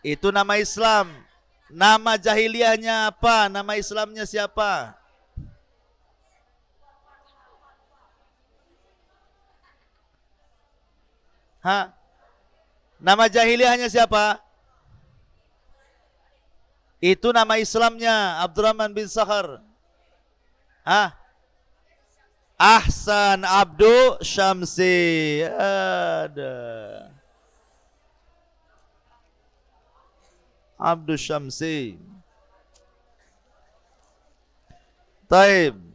Itu nama Islam. Nama jahiliyahnya apa? Nama Islamnya siapa? Nama jahiliyahnya siapa? Itu nama Islamnya Abdurrahman bin Sahar. Ahsan, Abdu Syamsi. Ada Abdu Syamsi. Taib.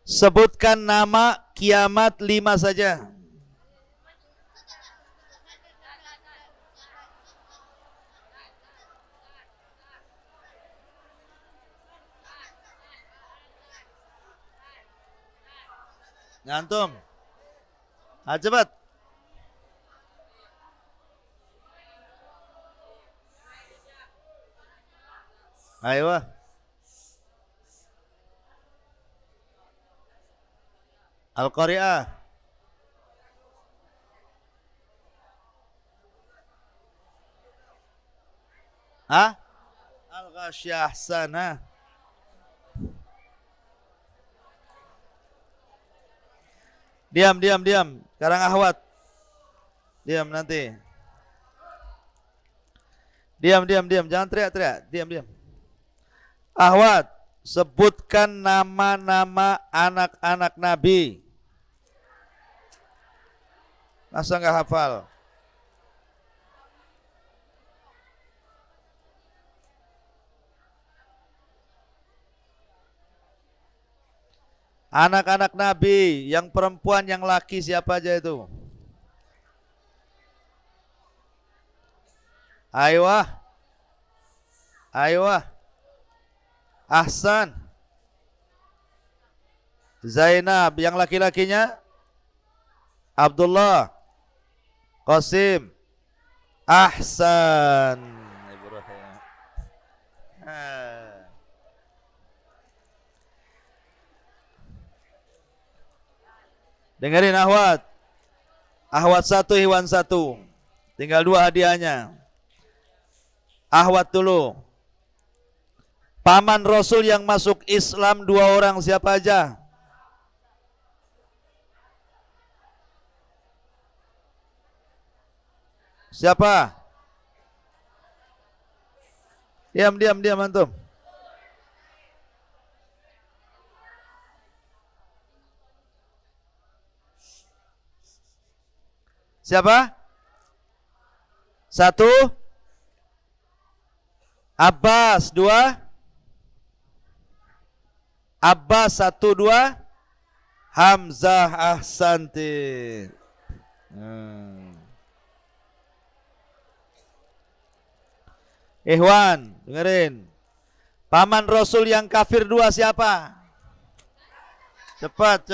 Sebutkan nama kiamat 5 saja. Antum. Cepat. Ayo. Al-Qari'ah. Ah? Al-Ghasyiyah sana. Diam. Sekarang Ahwat. Diam nanti. Diam. Jangan teriak. Diam. Ahwat, sebutkan nama-nama anak-anak Nabi. Masa enggak hafal? Anak-anak Nabi, yang perempuan, yang laki, siapa aja itu? Aywah. Ahsan. Zainab, yang laki-lakinya? Abdullah. Qasim. Ahsan. Ibrahim. Dengerin Ahwat. Ahwat 1, Iwan 1. Tinggal 2 hadiahnya. Ahwat dulu. Paman Rasul yang masuk Islam 2 orang, siapa aja? Siapa? Diam antum. Siapa? 1 Abbas, 2 Abbas, 1, 2 Hamzah. Ahsanti. Ikhwan, dengerin. Paman Rasul yang kafir 2 siapa? Cepat.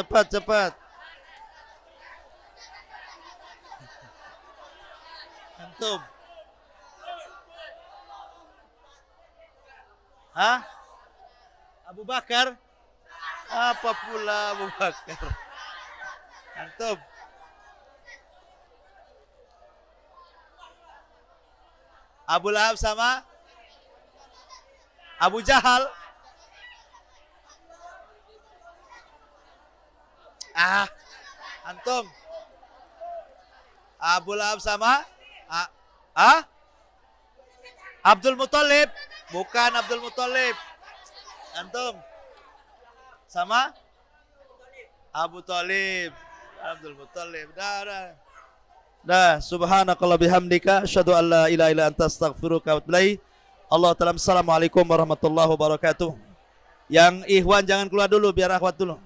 Antum. Hah? Abu Bakar? Apa pula Abu Bakar? Antum. Abu Lahab sama Abu Jahal. Antum. Abu Lahab sama Abdul Muthalib. Bukan Abdul Muthalib. Antum. Sama Abu Thalib. Abdul Muthalib. Dah, subhanakallah bihamdika asyhadu an la ilaha illa anta astaghfiruka wa atubu ilaik. Allah ta'ala. Assalamualaikum warahmatullahi wabarakatuh. Yang ikhwan jangan keluar dulu, biar akhwat dulu.